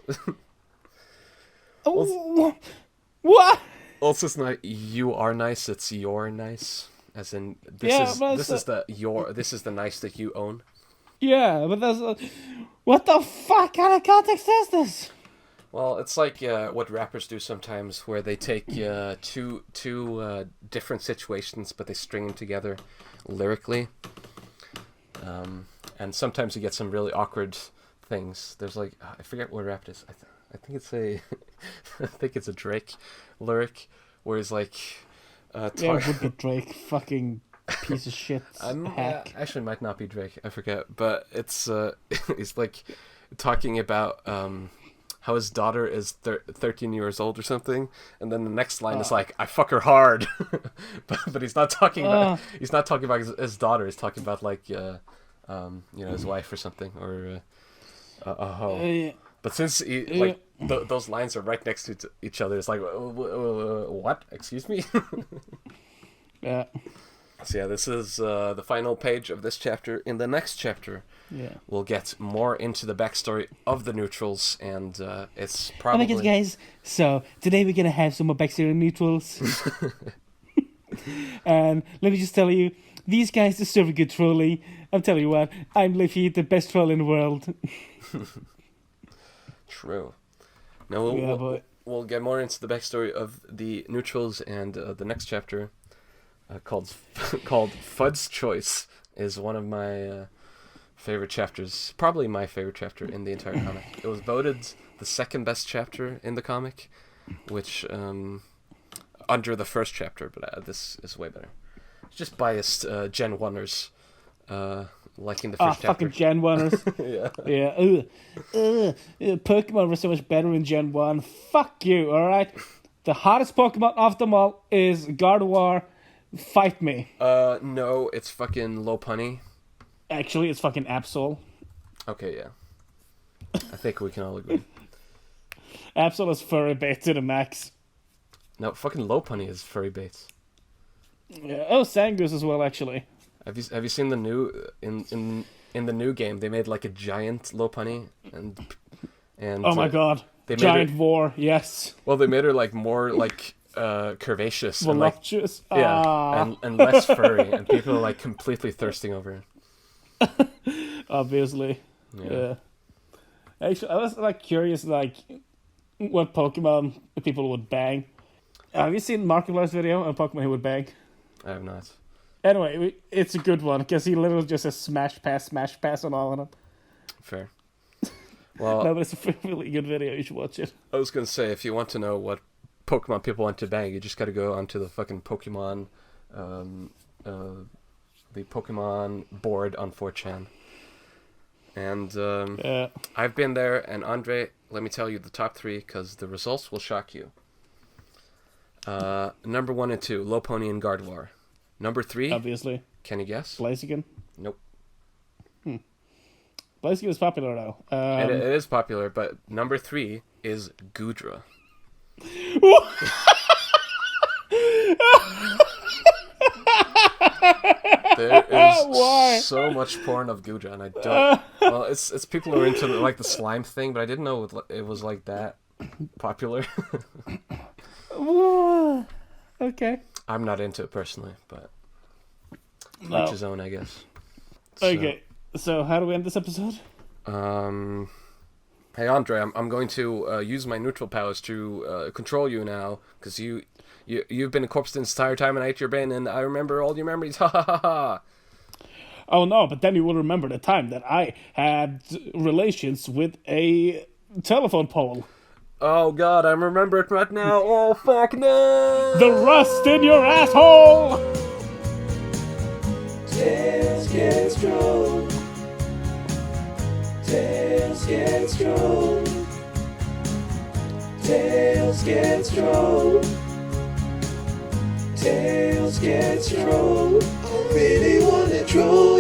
What? Also, it's not "you are nice," it's "you're nice." As in, this is the nice that you own. Yeah, but that's what the fuck kind of context is this? Well, it's like what rappers do sometimes, where they take two different situations, but they string them together lyrically. And sometimes you get some really awkward things. There's I forget what rap it is. I think it's I think it's a Drake lyric where he's like. Yeah, it would be Drake, fucking piece of shit hack. Actually, might not be Drake. I forget, but it's he's talking about how his daughter is 13 years old or something, and then the next line is "I fuck her hard," but he's not talking about his daughter. He's talking about his wife or something, or a hoe. But since those lines are right next to each other, it's what? Excuse me? Yeah. So yeah, this is the final page of this chapter. In the next chapter, we'll get more into the backstory of the neutrals, and it's probably... Oh my god, guys. So, today we're gonna have some more backstory on neutrals. And let me just tell you, these guys deserve a good trolling. I'm telling you what, I'm Leafy, the best troll in the world. True. Now we'll get more into the backstory of the neutrals, and the next chapter, called Fud's Choice, is one of my favorite chapters. Probably my favorite chapter in the entire comic. It was voted the second best chapter in the comic, which under the first chapter, but this is way better. It's just biased Gen 1ers liking the first chapter. Fucking Gen 1ers. Yeah. Pokemon were so much better in Gen 1. Fuck you, alright? The hottest Pokemon of them all is Gardevoir. Fight me. No, it's fucking Lopunny. Actually, it's fucking Absol. Okay, yeah. I think we can all agree. Absol is furry bait to the max. No, fucking Lopunny is furry baits. Yeah. Oh, Sangus as well, actually. Have you seen the new in the new game? They made like a giant Lopunny and oh my god, giant war, yes. Well, they made her like more like curvaceous, voluptuous, and, like, yeah, and less furry, and people are like completely thirsting over it. Obviously, yeah. Actually, I was like curious, like what Pokemon people would bang. Have you seen Markiplier's video on Pokemon he would bang? I have not. Anyway, it's a good one because he literally just says smash pass on all of them. Fair. Well, no, but it's a really good video. You should watch it. I was gonna say, if you want to know what Pokemon people want to bang, you just gotta go onto the fucking Pokemon, the Pokemon board on 4chan. And I've been there, and Andre, let me tell you the top 3 because the results will shock you. Number 1 and 2, Lopunny and Gardevoir. Number 3, obviously. Can you guess? Blaziken? Nope. Blaziken is popular though. It is popular, but number 3 is Goodra. There is so much porn of Goodra, and I don't. Well, it's people who are into like the slime thing, but I didn't know it was like that popular. Okay. I'm not into it personally, but no. Each his own, I guess. So, okay, so how do we end this episode? Hey Andre, I'm going to use my neutral powers to control you now, because you've been a corpse this entire time, and I ate your brain, and I remember all your memories. Ha ha ha ha. Oh no, but then you will remember the time that I had relations with a telephone pole. Oh god, I remember it right now. Oh fuck no! The rust in your asshole! Tails get strong. Tails get strong. Tails get strong. Tails get strong. I really wanna troll.